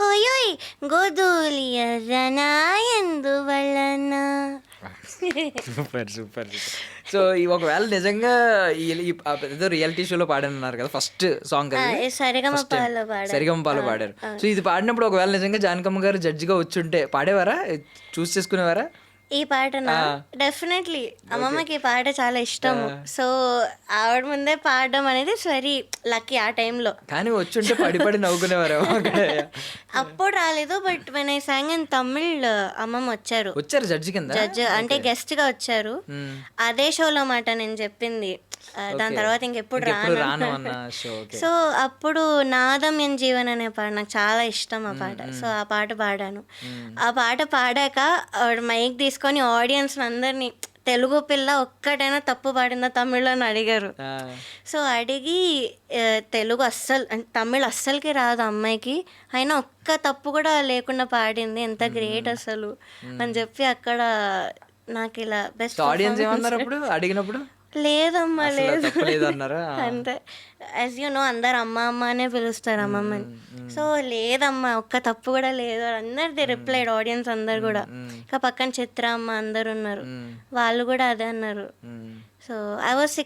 ఓయోయ్ గోధూలి ఎర్రన ఎందువలన.
Super super. సో ఒకవేళ నిజంగా ఏదో రియాలిటీ షోలో పాడన్నారు కదా ఫస్ట్ సాంగ్, సరిగమపాలో పాడారు. సో ఇది పాడినప్పుడు ఒకవేళ నిజంగా జానకమ్మ గారు జడ్జిగా వచ్చుంటే పాడేవారా, చూస్ చేసుకునేవారా?
ఈ పాటనా? డెఫినెట్లీ. అమ్మమ్మకి ఈ పాట చాలా ఇష్టం. సో ఆవిడ ముందే పాడడం అనేది వెరీ లక్కీ ఆ టైంలో.
కానీ వచ్చుంటే పడి పడి నవ్వుకునేవారు.
అప్పుడు రాలేదు. But when I song in Tamil అమ్మమ్మ వచ్చారు
జడ్జి కింద,
జడ్జ్ అంటే గెస్ట్ గా వచ్చారు. అదే షోలో మాట నేను చెప్పింది. దాని తర్వాత ఇంకెప్పుడు రాను. సో అప్పుడు నాదం ఎన్ జీవన్ అనే పాట నాకు చాలా ఇష్టం ఆ పాట. సో ఆ పాట పాడాను. ఆ పాట పాడాక ఆవిడ మైక్ తీసుకొని ఆడియన్స్ అందరినీ తెలుగు పిల్ల ఒక్కటైనా తప్పు పాడిందా తమిళ్లో అని అడిగారు. సో అడిగి తెలుగు అస్సలు తమిళ్ అస్సలకి రాదు అమ్మాయికి, అయినా ఒక్క తప్పు కూడా లేకుండా పాడింది, ఎంత గ్రేట్ అసలు అని చెప్పి అక్కడ నాకు ఇలా బెస్ట్.
ఆడియన్స్ ఏమన్నారు అప్పుడు అడిగినప్పుడు?
లేదమ్మా లేదు అంతే. యాజ్ యూ నో అందరు అమ్మ అమ్మ అనే పిలుస్తారు అమ్మమ్మని. సో లేదమ్మా ఒక్క తప్పు కూడా లేదు అందరిది రిప్లైడ్, ఆడియన్స్ అందరు కూడా. ఇంకా పక్కన చిత్ర అమ్మ అందరు ఉన్నారు, వాళ్ళు కూడా అదే అన్నారు. So I was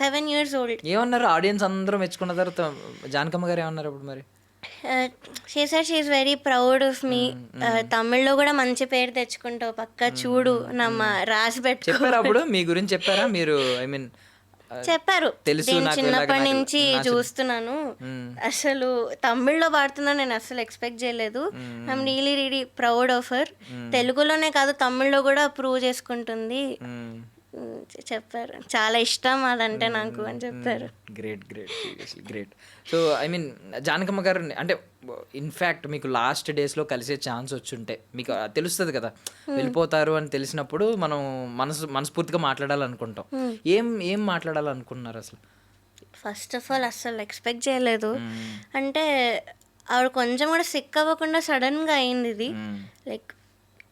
7 years old.
ఏమన్నారు ఆడియన్స్ అందరూ మెచ్చుకున్న తర్వాత జానకమ్మ గారు ఏమన్నారు అప్పుడు మరి?
She said she is very proud of me. తమిళ్లో కూడా మంచి పేరు తెచ్చుకుంటావు పక్క చూడు నమ్మ రాసి
చెప్పారు. అప్పుడు మీ గురించి చెప్పారా మీరు? ఐ మీన్
చెప్పారు, నేను చిన్నప్పటి నుంచి చూస్తున్నాను, అసలు తమిళ్లో పాడుతున్నా నేను అసలు ఎక్స్పెక్ట్ చేయలేదు. I'm really really proud of her. తెలుగులోనే కాదు తమిళ్లో కూడా ప్రూవ్ చేసుకుంటుంది చెప్పారు. చాలా ఇష్టం అదంటే నాకు అని చెప్పారు.
Great great seriously great. So I mean Janakamma గారు అంటే ఇన్ఫ్యాక్ట్ మీకు లాస్ట్ డేస్లో కలిసే ఛాన్స్ వచ్చుంటే మీకు తెలుస్తుంది కదా, వెళ్ళిపోతారు అని తెలిసినప్పుడు మనం మనస్ఫూర్తిగా మాట్లాడాలనుకుంటాం. ఏం మాట్లాడాలనుకున్నారు అసలు?
ఫస్ట్ ఆఫ్ ఆల్ అస్సలు ఎక్స్పెక్ట్ చేయలేదు. అంటే ఆవిడ కొంచెం కూడా సిక్ అవ్వకుండా సడన్గా అయింది ఇది. లైక్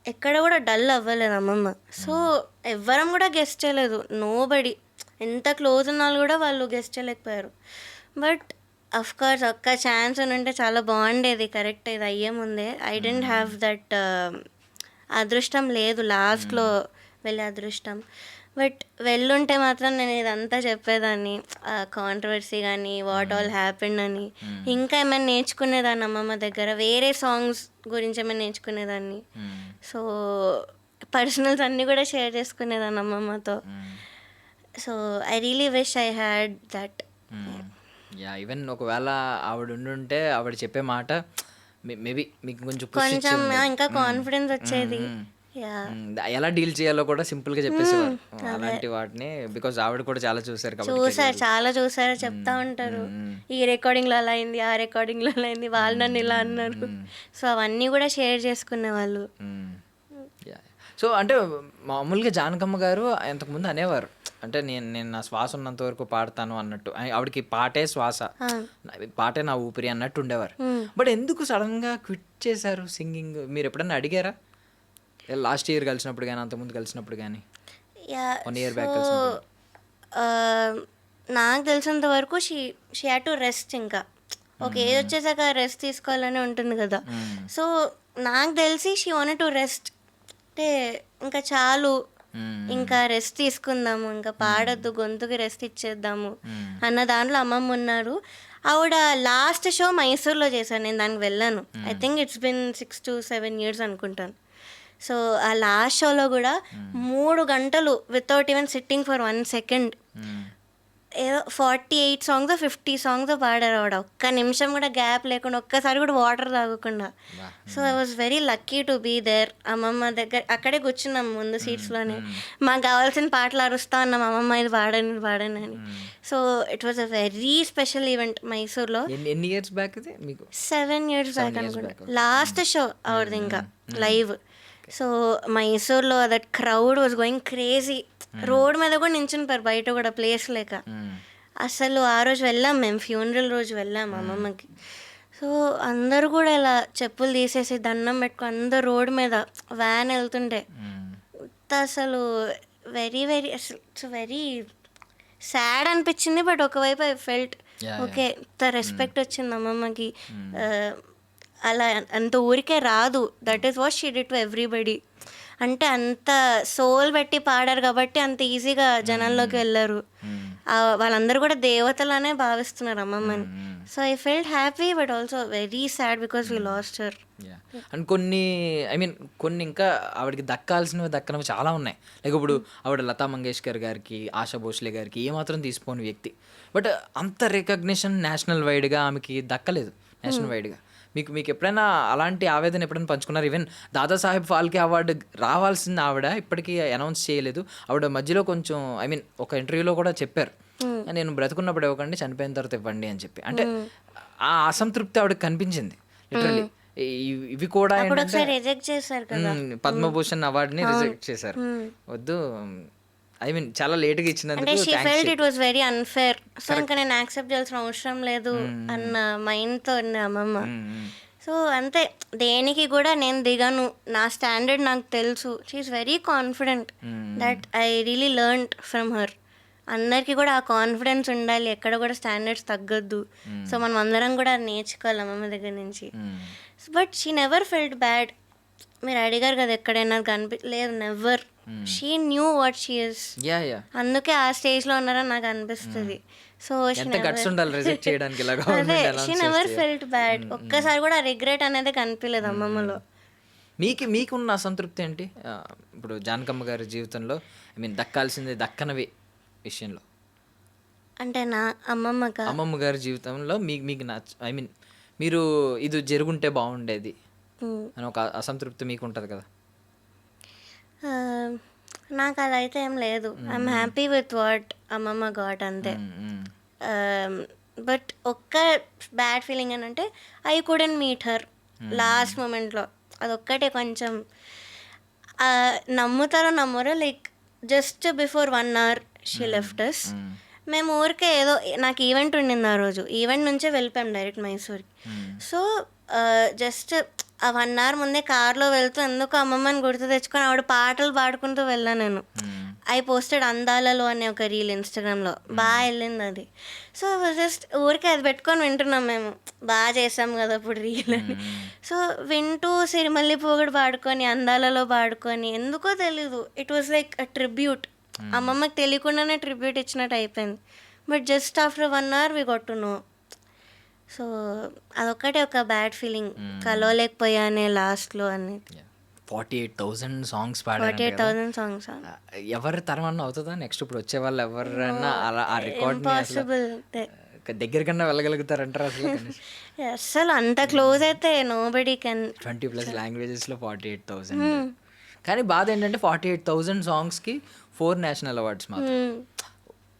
ఎక్కడ కూడా డల్ అవ్వలేదు అమ్మమ్మ. సో ఎవ్వరం కూడా గెస్ట్ చేయలేదు, నోబడి. ఎంత క్లోజ్ ఉన్నా కూడా వాళ్ళు గెస్ట్ చేయలేకపోయారు. బట్ అఫ్ కోర్స్ ఒక్క ఛాన్స్ ఉంటే చాలా బాగుండేది. కరెక్ట్ ఇది అయ్యే ముందే ఐ డెంట్ హ్యావ్ దట్ అదృష్టం లేదు లాస్ట్లో వెళ్ళే అదృష్టం. బట్ వెళ్ళుంటే మాత్రం నేను ఇదంతా చెప్పేదాన్ని, కాంట్రవర్సీ కానీ వాట్ ఆల్ హ్యాపెండ్ అని. ఇంకా ఏమైనా నేర్చుకునేదాన్ని అమ్మమ్మ దగ్గర, వేరే సాంగ్స్ గురించి ఏమైనా నేర్చుకునేదాన్ని. సో పర్సనల్స్ అన్నీ కూడా షేర్ చేసుకునేదాన్ని అమ్మమ్మతో. So I really wish I had that.
Ya even ఒకవేళ ఆవిడ ఉండుంటే ఆవిడ చెప్పే మాట మేబీ మీకు
కొంచెం ఇంకా కాన్ఫిడెన్స్ వచ్చేది.
ఎలా డీల్ చేయాలో కూడా సింపుల్ గా చెప్పేసేవారు అలాంటి వాటిని. బికాజ్ ఆవిడ కూడా చాలా చూసారు
చాలా చూసారు, చెప్తా ఉంటారు ఈ రికార్డింగ్ లో అలా అయింది, ఆ రికార్డింగ్ లో అలా అయింది, వాళ్ళు నన్ను ఇలా అన్నారు. సో అవన్నీ కూడా షేర్ చేసుకునే వాళ్ళు.
సో అంటే మామూలుగా జానకమ్మ గారు ఇంతకుముందు అనేవారు, అంటే నేను నేను నా శ్వాస ఉన్నంత వరకు పాడతాను అన్నట్టు. ఆవిడకి పాటే శ్వాస, పాటే నా ఊపిరి అన్నట్టు ఉండేవారు. బట్ ఎందుకు సడన్గా క్విట్ చేశారు సింగింగ్? మీరు ఎప్పుడన్నా అడిగారా? లాస్ట్ ఇయర్ కలిసినప్పుడు కానీ, అంతకుముందు కలిసినప్పుడు కానీ, 1 year బ్యాక్ కలిసినప్పుడు?
నాకు తెలిసినంత వరకు షీ హ్యాడ్ టు రెస్ట్. ఇంకా ఒక ఏజ్ వచ్చేసాక రెస్ట్ తీసుకోవాలని ఉంటుంది కదా. సో నాకు తెలిసి షీ వాంటెడ్ టు రెస్ట్. అంటే ఇంకా చాలు, ఇంకా రెస్ట్ తీసుకుందాము, ఇంకా పాడొద్దు, గొంతుకి రెస్ట్ ఇచ్చేద్దాము అన్న దాంట్లో అమ్మమ్మ ఉన్నారు. ఆవిడ లాస్ట్ షో మైసూర్లో చేశాను, నేను దానికి వెళ్ళాను. I think it's been 6 to 7 years అనుకుంటాను. సో ఆ లాస్ట్ షోలో కూడా 3 గంటలు without even sitting for 1 second ఏదో 48 songs 50 songs పాడారు ఆవిడ. ఒక్క నిమిషం కూడా గ్యాప్ లేకుండా, ఒక్కసారి కూడా వాటర్ తాగకుండా. So I was very lucky to be there. అమ్మమ్మ దగ్గర అక్కడే కూర్చున్నాం ముందు సీట్స్లోనే. మాకు కావాల్సిన పాటలు అరుస్తా ఉన్నాం, అమ్మమ్మ ఇది పాడని ఇది పాడని అని. So it was a very special event మైసూర్లో.
ఎన్ని ఇయర్స్ బ్యాక్ ఇది మీకు?
7 years బ్యాక్ అనుకుంటా లాస్ట్ షో ఆవిడది ఇంకా లైవ్. సో మైసూర్లో that crowd was going crazy. Road మీద కూడా నించునిపారు, బయట కూడా ప్లేస్ లేక. అసలు ఆ రోజు వెళ్ళాం మేము, ఫ్యూనరల్ రోజు వెళ్ళాం అమ్మమ్మకి. సో అందరూ కూడా ఇలా చెప్పులు తీసేసి దండం పెట్టుకుని అందరు రోడ్ మీద వ్యాన్ వెళ్తుంటే అసలు వెరీ వెరీ అసలు ఇట్స్ వెరీ సాడ్ అనిపించింది. బట్ ఒకవైపు ఐ ఫెల్ట్ ఓకే, ఇంత రెస్పెక్ట్ వచ్చింది అమ్మమ్మకి. అలా అంత ఊరికే రాదు. That is what she did to everybody. అంటే అంత సోల్ పెట్టి పాడారు కాబట్టి అంత ఈజీగా జనాల్లోకి వెళ్ళారు. వాళ్ళందరూ కూడా దేవతలనే భావిస్తున్నారు అమ్మమ్మని. So I felt happy but also very sad because we lost her.
And కొన్ని కొన్ని ఇంకా ఆవిడకి దక్కాల్సినవి దక్కనవి చాలా ఉన్నాయి. లైక్ ఇప్పుడు ఆవిడ లతా మంగేష్కర్ గారికి, ఆశా భోస్లే గారికి ఏమాత్రం తీసిపోని వ్యక్తి. బట్ అంత రికగ్నిషన్ నేషనల్ వైడ్గా ఆమెకి దక్కలేదు. నేషనల్ వైడ్గా మీకు ఎప్పుడైనా అలాంటి ఆవేదన ఎప్పుడైనా పంచుకున్నారు? ఈవెన్ దాదాసాహెబ్ ఫాల్కే అవార్డు రావాల్సింది ఆవిడ ఇప్పటికీ అనౌన్స్ చేయలేదు. ఆవిడ మధ్యలో కొంచెం ఒక ఇంటర్వ్యూలో కూడా చెప్పారు, నేను బ్రతుకున్నప్పుడు ఇవ్వకండి, చనిపోయిన తర్వాత ఇవ్వండి అని చెప్పి. అంటే ఆ అసంతృప్తి ఆవిడకి కనిపించింది లిటరలీ. ఇవి కూడా
రిజెక్ట్ చేశారు కదా,
పద్మభూషణ్ అవార్డుని రిజెక్ట్ చేశారు. వద్దు, చాలా లేట్గా ఇచ్చినందుకు
she felt it was very unfair. So ఇంకా నేను యాక్సెప్ట్ చేయాల్సిన అవసరం లేదు అన్న మైండ్తో ఉంది అమ్మమ్మ. సో అంతే, దేనికి కూడా నేను దిగాను, నా స్టాండర్డ్ నాకు తెలుసు. She's very confident. That I really learned from her. అందరికీ కూడా ఆ కాన్ఫిడెన్స్ ఉండాలి, ఎక్కడ కూడా స్టాండర్డ్స్ తగ్గొద్దు. సో మనం అందరం కూడా నేర్చుకోవాలి అమ్మమ్మ దగ్గర నుంచి. But she never felt bad. మీరు అడిగారు కదా ఎక్కడైనా లేదు, never. She knew what she is. అందుకే ఆ స్టేజ్ లో ఉన్నారని నాకు అనిపిస్తుంది. సో అదే షీ నెవర్ ఫెల్ట్ బ్యాడ్. ఒక్కసారి కూడా రిగ్రెట్ అనేది కనిపించలేదు అమ్మమ్మలో.
మీకున్న అసంతృప్తి ఏంటి ఇప్పుడు జానకమ్మ గారి జీవితంలో? దక్కాల్సింది దక్కనవి విషయంలో.
అంటే నా అమ్మమ్మ
గారి జీవితంలో మీకు మీరు ఇది జరుగుంటే బాగుండేది అని ఒక అసంతృప్తి మీకు ఉంటుంది కదా?
నాకు అలా అయితే ఏం లేదు. ఐఎమ్ హ్యాపీ విత్ వాట్ అమ్మమ్మ గాట్ అంతే. బట్ ఒక్క బ్యాడ్ ఫీలింగ్ అని అంటే I couldn't meet her last మూమెంట్లో. అదొక్కటే కొంచెం నమ్ముతారో నమ్మరో, like just before 1 hour she left us. మేము ఊరికే ఏదో నాకు ఈవెంట్ ఉండింది ఆ రోజు, ఈవెంట్ నుంచే వెళ్ళిపోయాం డైరెక్ట్ మైసూర్కి. సో జస్ట్ ఆ 1 hour ముందే కార్లో వెళ్తూ ఎందుకు అమ్మమ్మని గుర్తు తెచ్చుకొని ఆవిడ పాటలు పాడుకుంటూ వెళ్ళాను నేను. ఐ పోస్టెడ్ అందాలలో అనే ఒక రీల్ ఇన్స్టాగ్రామ్లో, బాగా వెళ్ళింది అది. సో జస్ట్ ఊరికే అది పెట్టుకొని వింటున్నాం మేము, బాగా చేసాం కదా అప్పుడు రీల్ అని. సో వింటూ సిరిమల్లి పోగుడు పాడుకొని, అందాలలో పాడుకొని, ఎందుకో తెలీదు it was like a tribute. అమ్మమ్మకి తెలియకుండానే ట్రిబ్యూట్ ఇచ్చినట్టు అయిపోయింది. But just after 1 hour we got to know. So అదొక్కటే ఒక బ్యాడ్ ఫీలింగ్, కలవలేకపోయానే లాస్ట్లో అనేది.
48,000 సాంగ్స్ పాడారు.
48,000 సాంగ్స్
ఎవరి తరమన్నా అవుతుందా నెక్స్ట్? ఇప్పుడు వచ్చే వాళ్ళు ఎవరైనా అలా ఆ రికార్డ్
ఇంపాసిబుల్.
దగ్గర కన్నా వెళ్ళగలుగుతారంటారు అసలు?
అసలు అంత క్లోజ్ అయితే నోబడీ కెన్.
20+ లాంగ్వేజెస్లో 48,000. కానీ బాధ ఏంటంటే 48,000 సాంగ్స్కి 4 నేషనల్ అవార్డ్స్ మాత్రం.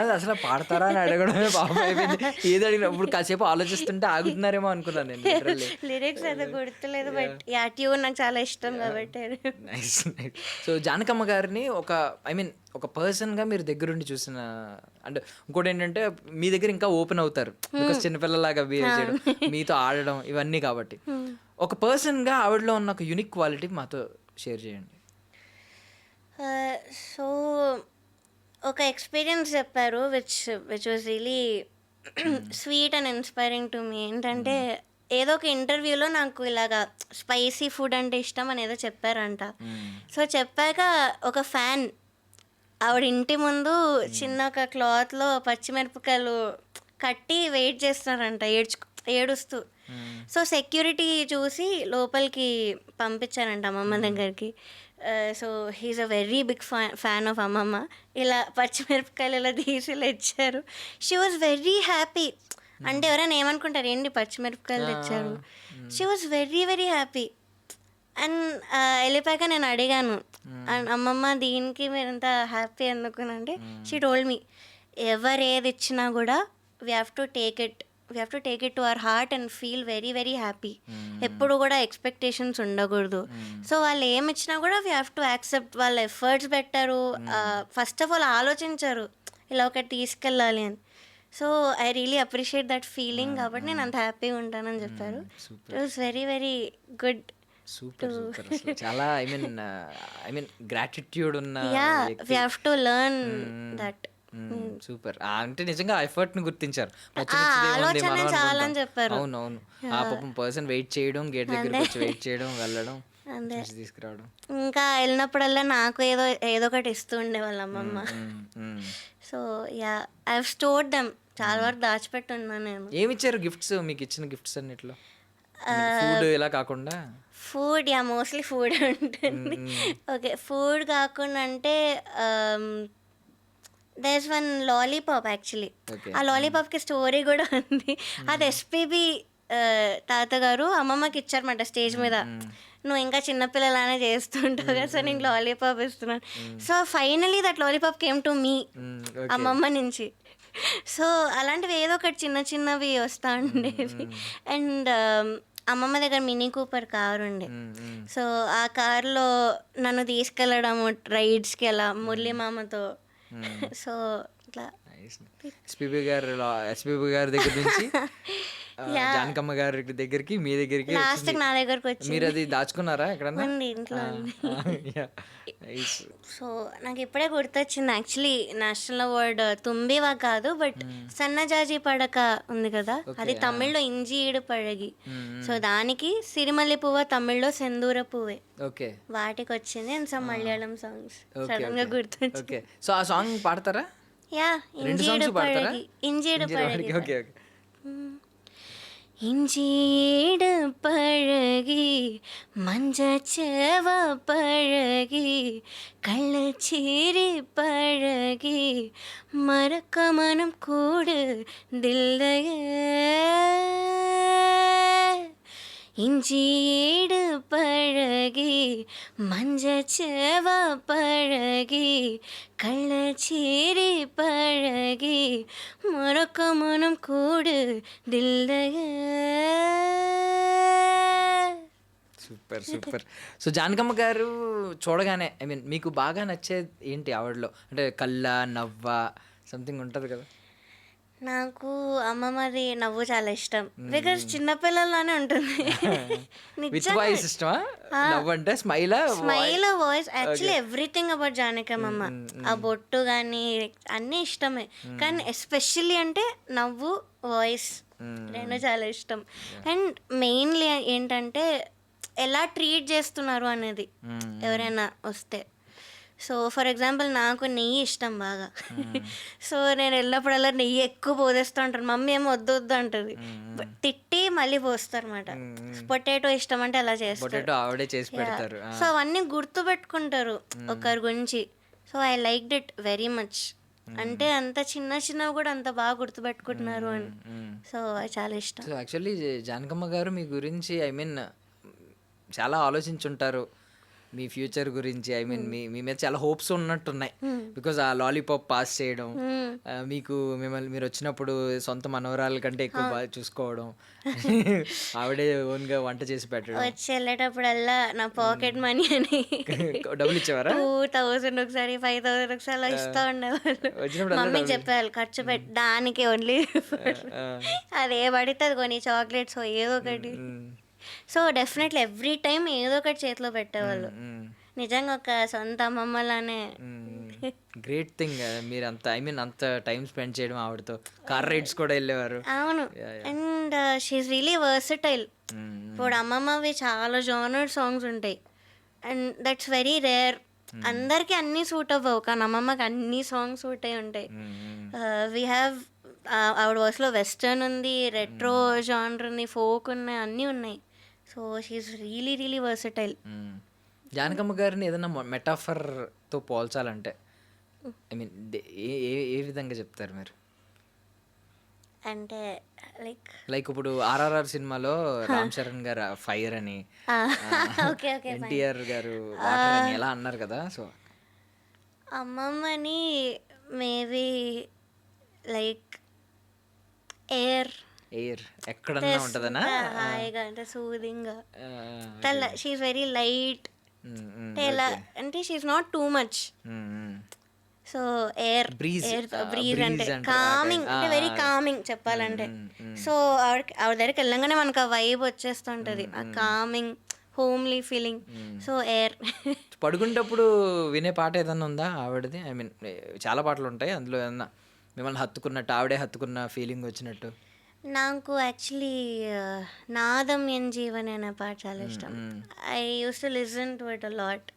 అది అసలు పాడతారా అని అడగడమే పాపం అయిపోయింది. ఏది అడిగినప్పుడు కాసేపు ఆలోచిస్తుంటే ఆగుతున్నారేమో అనుకున్నాను నేను literally.
లిరిక్స్ అయితే గుర్తులేదు, బట్ యా ట్యూన్ నాకు చాలా ఇష్టం కాబట్టి.
నైస్. సో జానకమ్మ గారిని ఒక పర్సన్గా మీరు దగ్గరుండి చూసిన, అంటే ఇంకోటి ఏంటంటే మీ దగ్గర ఇంకా ఓపెన్ అవుతారు బికాస్ చిన్నపిల్లలాగా బిహేవ్ చేయడం, మీతో ఆడడం ఇవన్నీ కాబట్టి. ఒక పర్సన్గా ఆవిడలో ఉన్న ఒక యూనిక్ క్వాలిటీ మాతో షేర్ చేయండి.
సో ఒక ఎక్స్పీరియన్స్ చెప్పారు which was really sweet and inspiring to me. ఏంటంటే ఏదో ఒక ఇంటర్వ్యూలో నాకు ఇలాగా స్పైసీ ఫుడ్ అంటే ఇష్టం అని ఏదో చెప్పారంట. సో చెప్పాక ఒక ఫ్యాన్ ఆవిడ ఇంటి ముందు చిన్న ఒక క్లాత్లో పచ్చిమిరపకాయలు కట్టి వెయిట్ చేస్తున్నారంట ఏడుస్తూ. సో సెక్యూరిటీ చూసి లోపలికి పంపించారంట అమ్మమ్మ దగ్గరికి. So he's a very big fan of అమ్మమ్మ. ఇలా పచ్చిమిరపకాయలు ఇలా తీసి ఇలా ఇచ్చారు. She was very happy. అంటే ఎవరైనా ఏమనుకుంటారు ఏంటి పచ్చిమిరపకాయలు తెచ్చారు. She was very very happy. And వెళ్ళిపోయాక నేను అడిగాను, అండ్ అమ్మమ్మ దీనికి మీరు ఎంత హ్యాపీ ఎందుకునంటే షీ టోల్డ్ మీ ఎవరు ఏది ఇచ్చినా కూడా we have to take it to our heart and feel very very happy. ఎప్పుడు కూడా ఎక్స్పెక్టేషన్స్ ఉండకూడదు. సో వాళ్ళు ఏమి ఇచ్చినా కూడా వీ హ్యావ్ టు యాక్సెప్ట్. వాళ్ళ ఎఫర్ట్స్ పెట్టారు, ఫస్ట్ ఆఫ్ ఆల్ ఆలోచించారు ఇలా ఒకటి తీసుకెళ్ళాలి అని. So I really appreciate that feeling. కాబట్టి నేను అంత హ్యాపీగా ఉంటానని చెప్పారు. It was very very good.
Super super. అసలు చాలా గ్రాటిట్యూడ్ ఉన్న
we have to learn that.
Super. అంటే నిజంగా ఎఫర్ట్ ని గుర్తించారు.
చాలని చెప్పారు.
అవునవును. ఆ పాపం పర్సన్ వెయిట్ చేయడం, గేట్ దగ్గరికి వచ్చి వెయిట్ చేయడం, వెళ్ళడం, తీసుకురావడం.
ఇంకా వెళ్ళినప్పుడల్లా నాకు ఏదో ఒకటి ఇస్తూ ఉండే వాళ్ళ అమ్మమ్మ. So yeah I have stored them. చాలా వరకు దాచిపెట్టి ఉన్నాను నేను.
ఏమి ఇచ్చారు గిఫ్ట్స్? మీకు ఇచ్చిన గిఫ్ట్స్ అన్నిట్లో ఫుడ్ ఇలా కాకుండా?
ఫుడ్ యా మోస్ట్లీ ఫుడ్ ఉంటుంది. ఓకే, ఫుడ్ కాకుండా అంటే there is one lollipop. Actually ఆ లాలీపాప్కి స్టోరీ కూడా ఉంది. అది ఎస్పీబీ తాతగారు అమ్మమ్మకి ఇచ్చారన్నమాట స్టేజ్ మీద. నువ్వు ఇంకా చిన్నపిల్లలానే చేస్తుంటావు కదా, సో నేను లాలీపాప్ ఇస్తున్నాను. So finally that lollipop came to me అమ్మమ్మ నుంచి. సో అలాంటివి ఏదో ఒకటి చిన్న చిన్నవి వస్తూ ఉండేవి. అండ్ అమ్మమ్మ దగ్గర మినీ కూపర్ కారు ఉండే. సో ఆ కార్లో నన్ను తీసుకెళ్ళడము రైడ్స్కి అలా మురళీ మామతో. సో ఇట్లా
ఎస్పీబీ గారి దగ్గర నుంచి జానకమ్మ గారి దగ్గరికి, మీ దగ్గరికి,
లాస్ట్ నా దగ్గరకు వచ్చి.
మీరు అది దాచుకున్నారా ఎక్కడన్నా?
ఇంట్లో. సో నాకు ఇప్పుడే గుర్తొచ్చింది. యాక్చువల్లీ నేషనల్ అవార్డ్ తుంబివా కాదు, బట్ సన్నజాజి పడక ఉంది కదా, అది తమిళ్లో ఇంజి ఈడు పడగి. సో దానికి సిరిమల్లి పువ్వ తమిళ్లో సెందూర పువ్వే.
ఓకే,
వాటికి వచ్చింది. And some Malayalam songs sudden గా గుర్తొచ్చింది.
సో ఆ సాంగ్ పాడతారా?
యా, ఇంజీడు పడగి. ఇంజీడు పడగి.
Okay okay.
இஞ்சீடு பழகி மஞ்சச்சேவ பழகி கள்ளச்சீரி பழகி மறக்க மனம் கூடு தில்லையே. இஞ்சீடு பழகி மஞ்சச்சேவ பழகி கள்ளச்சீரி பழகி மறக்க மனம் கூடு தில்லையே.
Super super. So Janakamma garu చూడగానే మీకు బాగా నచ్చేది ఏంటి ఆవిడలో? అంటే కళ్ళ, నవ్వ, సంథింగ్ ఉంటుంది కదా.
నాకు అమ్మమ్మది నవ్వు చాలా ఇష్టం, బికాస్ చిన్నపిల్లల్లానే ఉంటుంది.
విత్ వాయిస్ ఇష్టమా? నవ్వు అంటే స్మైలా?
Smile, voice, actually everything about Janakamma. ఆ బొట్టు కానీ అన్నీ ఇష్టమే, కానీ ఎస్పెషల్లీ అంటే నవ్వు, వాయిస్ రెండు చాలా ఇష్టం. అండ్ మెయిన్లీ ఏంటంటే ఎలా ట్రీట్ చేస్తున్నారు అనేది ఎవరైనా వస్తే. సో ఫర్ ఎగ్జాంపుల్ నాకు నెయ్యి ఇష్టం బాగా. సో నేను వెళ్ళినప్పుడల్లా నెయ్యి ఎక్కువ పోసేస్తూ ఉంటాను, మమ్మీ ఏమో వద్దు వద్దు అంటుంది, తిట్టి మళ్ళీ పోస్తారు అనమాట. పొటాటో ఇష్టం అంటే అలా చేస్తారు.
ఆవిడే చేసి పెడతారు.
సో అవన్నీ గుర్తు పెట్టుకుంటారు ఒకరి గురించి. So I like it very much. అంటే అంత చిన్న చిన్నవి కూడా అంత బాగా గుర్తుపెట్టుకుంటున్నారు అని. సో అది చాలా ఇష్టం.
సో యాక్చువల్లీ జానకమ్మ గారు మీ గురించి చాలా ఆలోచించుంటారు, మీ ఫ్యూచర్ గురించి. మీ మీద చాలా హోప్స్ ఉన్నట్టున్నాయి, బికాజ్ ఆ లాలీపాప్ పాస్ చేయడం, మీకు మీరు వచ్చినప్పుడు సొంత మనవరాల కంటే ఎక్కువ బాగా చూసుకోవడం, ఆవిడే ఓన్గా వంట చేసి పెట్టడం.
వచ్చి వెళ్ళేటప్పుడల్లా నా పాకెట్ మనీ అని
డబ్బులు ఇచ్చేవారా?
2000 ఒకసారి, 5000 ఒకసారి అలా ఇస్తూ ఉండేవాళ్ళు. మమ్మీకి చెప్పేవాళ్ళు ఖర్చు దానికి ఓన్లీ అదే పడితే అది కొన్ని చాక్లెట్స్ ఏదో ఒకటి. సో డెఫినెట్లీ ఎవ్రీ టైం ఏదో ఒకటి చేతిలో పెట్టేవాళ్ళు. నిజంగా ఒక సొంత అమ్మమ్మలానే.
గ్రేట్ థింగ్ మీరు అంత అంత టైం స్పెండ్ చేయడం ఆవిడతో. కార్ రైడ్స్ కూడా వెళ్ళేవారు.
అవును. And she's really versatile. ఇప్పుడు అమ్మమ్మవి చాలా జానర్ సాంగ్స్ ఉంటాయి, అండ్ దట్స్ వెరీ రేర్. అందరికీ అన్నీ సూట్ అవ్వవు, కానీ అమ్మమ్మకి అన్ని సాంగ్స్ సూట్ అయి ఉంటాయి. వీ హ్యావ్ ఆవిడ వాయిస్లో వెస్టర్న్ ఉంది, రెట్రో జానర్ ఉంది, ఫోక్ ఉన్నాయి, అన్నీ ఉన్నాయి. So she's really really versatile.
Janakamma గారిని ఏదైనా మెటాఫర్తో పోల్చాలంటే ఏ విధంగా చెప్తారు మీరు?
అంటే
లైక్ ఇప్పుడు RRR సినిమాలో రామ్ చరణ్ గారు ఫైర్ అని, ఎన్టీఆర్ గారు వాటర్ అని ఎలా అన్నారు కదా. సో
అమ్మమ్మని మేబీ లైక్ ఎయిర్
ఎక్కడన్నా ఉంటదనా,
హాయిగా అంటే సూదింగ్ గా. She's very light. ఎలా అంటే she's not too much. So air breeze అంటే కామింగ్, అంటే వెరీ కామింగ్ చెప్పాలంటే. సో ఆవిడ దగ్గరికి వెళ్ళంగానే మనకు ఆ వైబ్ వచ్చేస్తుంటది, ఆ calming homely feeling. So air.
పడుకునేటప్పుడు వినే పాట ఏదన్నా ఉందా ఆవిడది? చాలా పాటలు ఉంటాయి, అందులో ఏదన్నా మిమ్మల్ని హత్తుకున్నట్టు, ఆవిడే హత్తుకున్న ఫీలింగ్ వచ్చినట్టు?
నాకు యాక్చువల్లీ నాదం ఎన్ జీవన్ అనే పాట చాలా ఇష్టం. I use to listen to it a lot.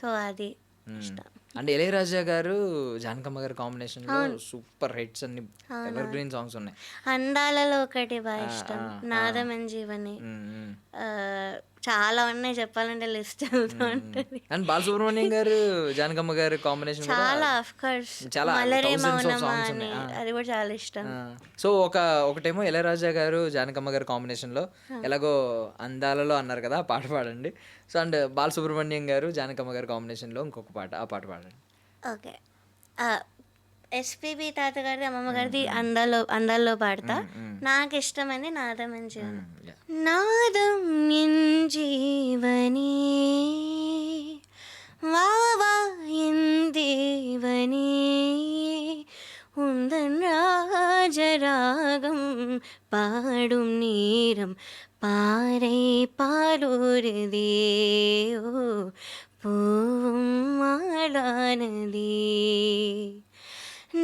So అది ఇష్టం.
అంటే ఇళయరాజా గారు జానకమ్మ గారు కాంబినేషన్ లో సూపర్ హిట్స్ అన్ని ఎవర్ గ్రీన్ సాంగ్స్ ఉన్నాయి.
అందాలలో ఒకటి బాగా ఇష్టం, నాదం ఎన్ జీవని, చాలా ఉన్నాయి చెప్పాలంటే లిస్ట్ ఉంటుంది.
అండ్ బాలసుబ్రహ్మణ్యం గారు జానకమ్మ గారు కాంబినేషన్
చాలా, ఆఫ్ కోర్స్, మలరే మౌనమా అని, అది కూడా చాలా ఇష్టం.
సో ఒకటేమో ఇళయరాజా గారు జానకమ్మ గారు కాంబినేషన్ లో ఎలాగో అందాలలో అన్నారు కదా, ఆ పాట పాడండి. సో అండ్ బాలసుబ్రహ్మణ్యం గారు జానకమ్మ గారు కాంబినేషన్ లో ఇంకొక పాట, ఆ పాట పాడండి.
ఓకే. ఎస్పీబీ తాత గారిది, అమ్మమ్మ గారిది అందాల్లో పాడతా. నాకు ఇష్టమైంది నాదం ఎన్ జీవని. నాదం ఎన్ జీవని వావా ఎన్ దేవని உந்தன் ராஜராகம் பாடும் நேரம் பாறை பாலுருதே ஓ பூவும் மாளானதே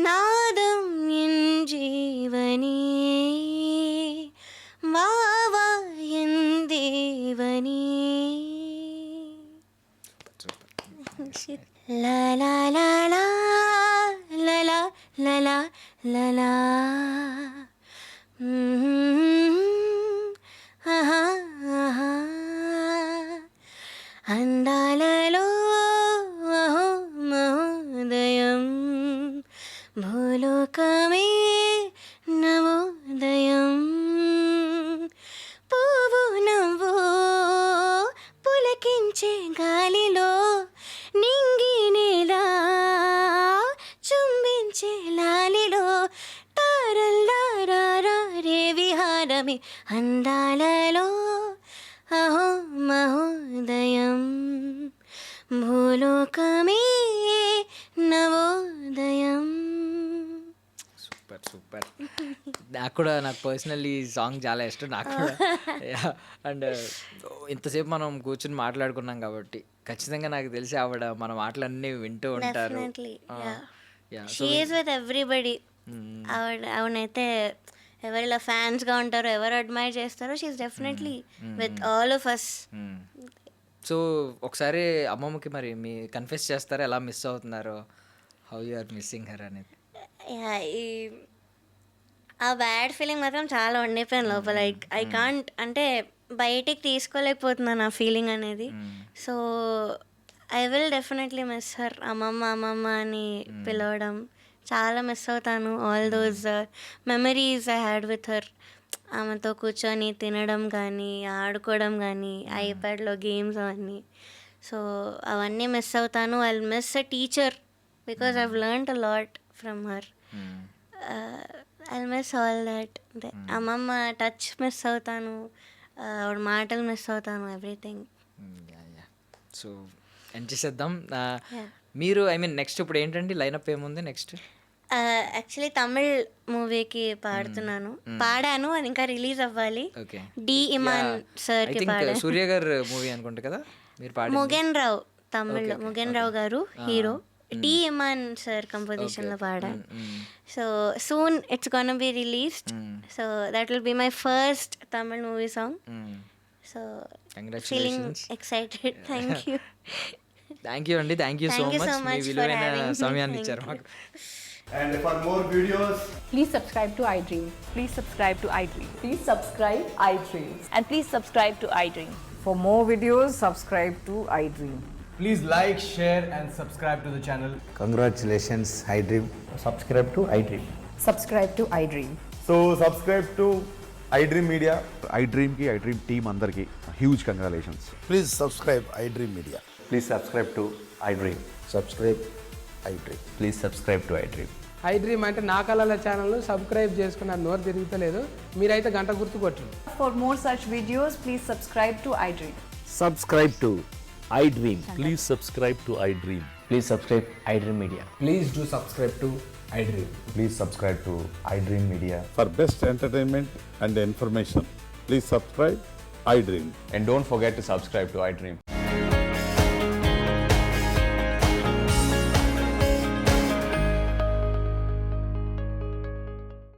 நாதம் என் ஜீவனே வாவா என் தேவனே. La la la la la la la la la la. Aha aha. అందాలలో అహో మహోదయం భూలోకమే నవోదయం. పువ్వు నవ్వు పులకించే గాలిలో నింగి నేలా చుంబించే లాలిలో తారల్లారా రే విహారమే అందాలలో అహో మహోదయం భూలోకమే నవోదయం.
సూపర్. సూపర్. నాకు పర్సనల్లీ ఈ సాంగ్ చాలా ఇష్టం నాకు కూడా. అండ్ ఇంతసేపు మనం కూర్చుని మాట్లాడుకున్నాం కాబట్టి ఖచ్చితంగా నాకు తెలిసి ఆవిడ మన మాటలన్నీ వింటూ ఉంటారు.
Definitely she is with everybody. ఆవిడనైతే ఎవరిలా ఫ్యాన్స్గా ఉంటారో ఎవరు అడ్మైర్ చేస్తారో she's definitely with all of us.
So ఒకసారి అమ్మమ్మకి మరి మీ కన్ఫెస్ చేస్తారా ఎలా మిస్ అవుతున్నారో, how you are missing her అనేది?
ఆ బ్యాడ్ ఫీలింగ్ మాత్రం చాలా ఉండిపోయాను లోపల. ఐ కాంట్ అంటే బయటికి తీసుకోలేకపోతున్నాను ఆ ఫీలింగ్ అనేది. So I will definitely miss her. అమ్మమ్మ అని పిలవడం చాలా మిస్ అవుతాను. All those memories I had with her. ఆమెతో కూర్చొని తినడం కానీ ఆడుకోవడం కానీ ఐప్యాడ్లో గేమ్స్ అవన్నీ. సో అవన్నీ మిస్ అవుతాను. I miss a teacher because I've learned a lot from her. I miss all that. అంటే అమ్మమ్మ టచ్ మిస్ అవుతాను, ఆవిడ మాటలు మిస్ అవుతాను, ఎవ్రీథింగ్.
సో ఎండ్ చేసేద్దాం. మీరు నెక్స్ట్ ఇప్పుడు ఏంటండి లైనప్ ఏముంది నెక్స్ట్?
యాక్చువల్లీ తమిళ్ మూవీకి పాడుతున్నాను, పాడాను, అది ఇంకా రిలీజ్ అవ్వాలి.
ఓకే.
డి ఇమాన్ సార్ కి పాడాను.
సూర్య గారు మూవీ అనుకుంటా కదా మీరు పాడి?
ముగెన్ రావు తమిళ్లో, Mugen Rao garu hero. D Imman sir composition లో పాడాను. So soon it's gonna be released. So that will be my first Tamil movie song. So feeling excited. Thank you.
Thank you అండి. Thank you so much. మీ విలువైన సమయాన్ని ఇచ్చారు మాకు.
And for more videos,
Please subscribe to iDream.
Please subscribe to iDream.
Please subscribe iDream.
And please subscribe to iDream.
For more videos, subscribe to iDream.
please like, share, and subscribe to the channel.
Congratulations, iDream.
Subscribe to iDream.
Subscribe to iDream.
So subscribe to iDream Media.
iDream ki iDream team andarki huge congratulations.
Please subscribe iDream Media.
Please subscribe to iDream.
Subscribe iDream.
Please subscribe to iDream.
iDream అంటే నా కళల channel subscribe చేసుకున్న నోరు తిరుగుతలేదు, మీరైతే గంట గుర్తు కొట్టండి.
For more such videos, please subscribe to iDream.
Subscribe to iDream.
Please subscribe to iDream.
Please subscribe iDream Media.
Please do subscribe to iDream.
Please subscribe to iDream Media.
For best entertainment and information, please subscribe iDream.
And don't forget to subscribe to iDream.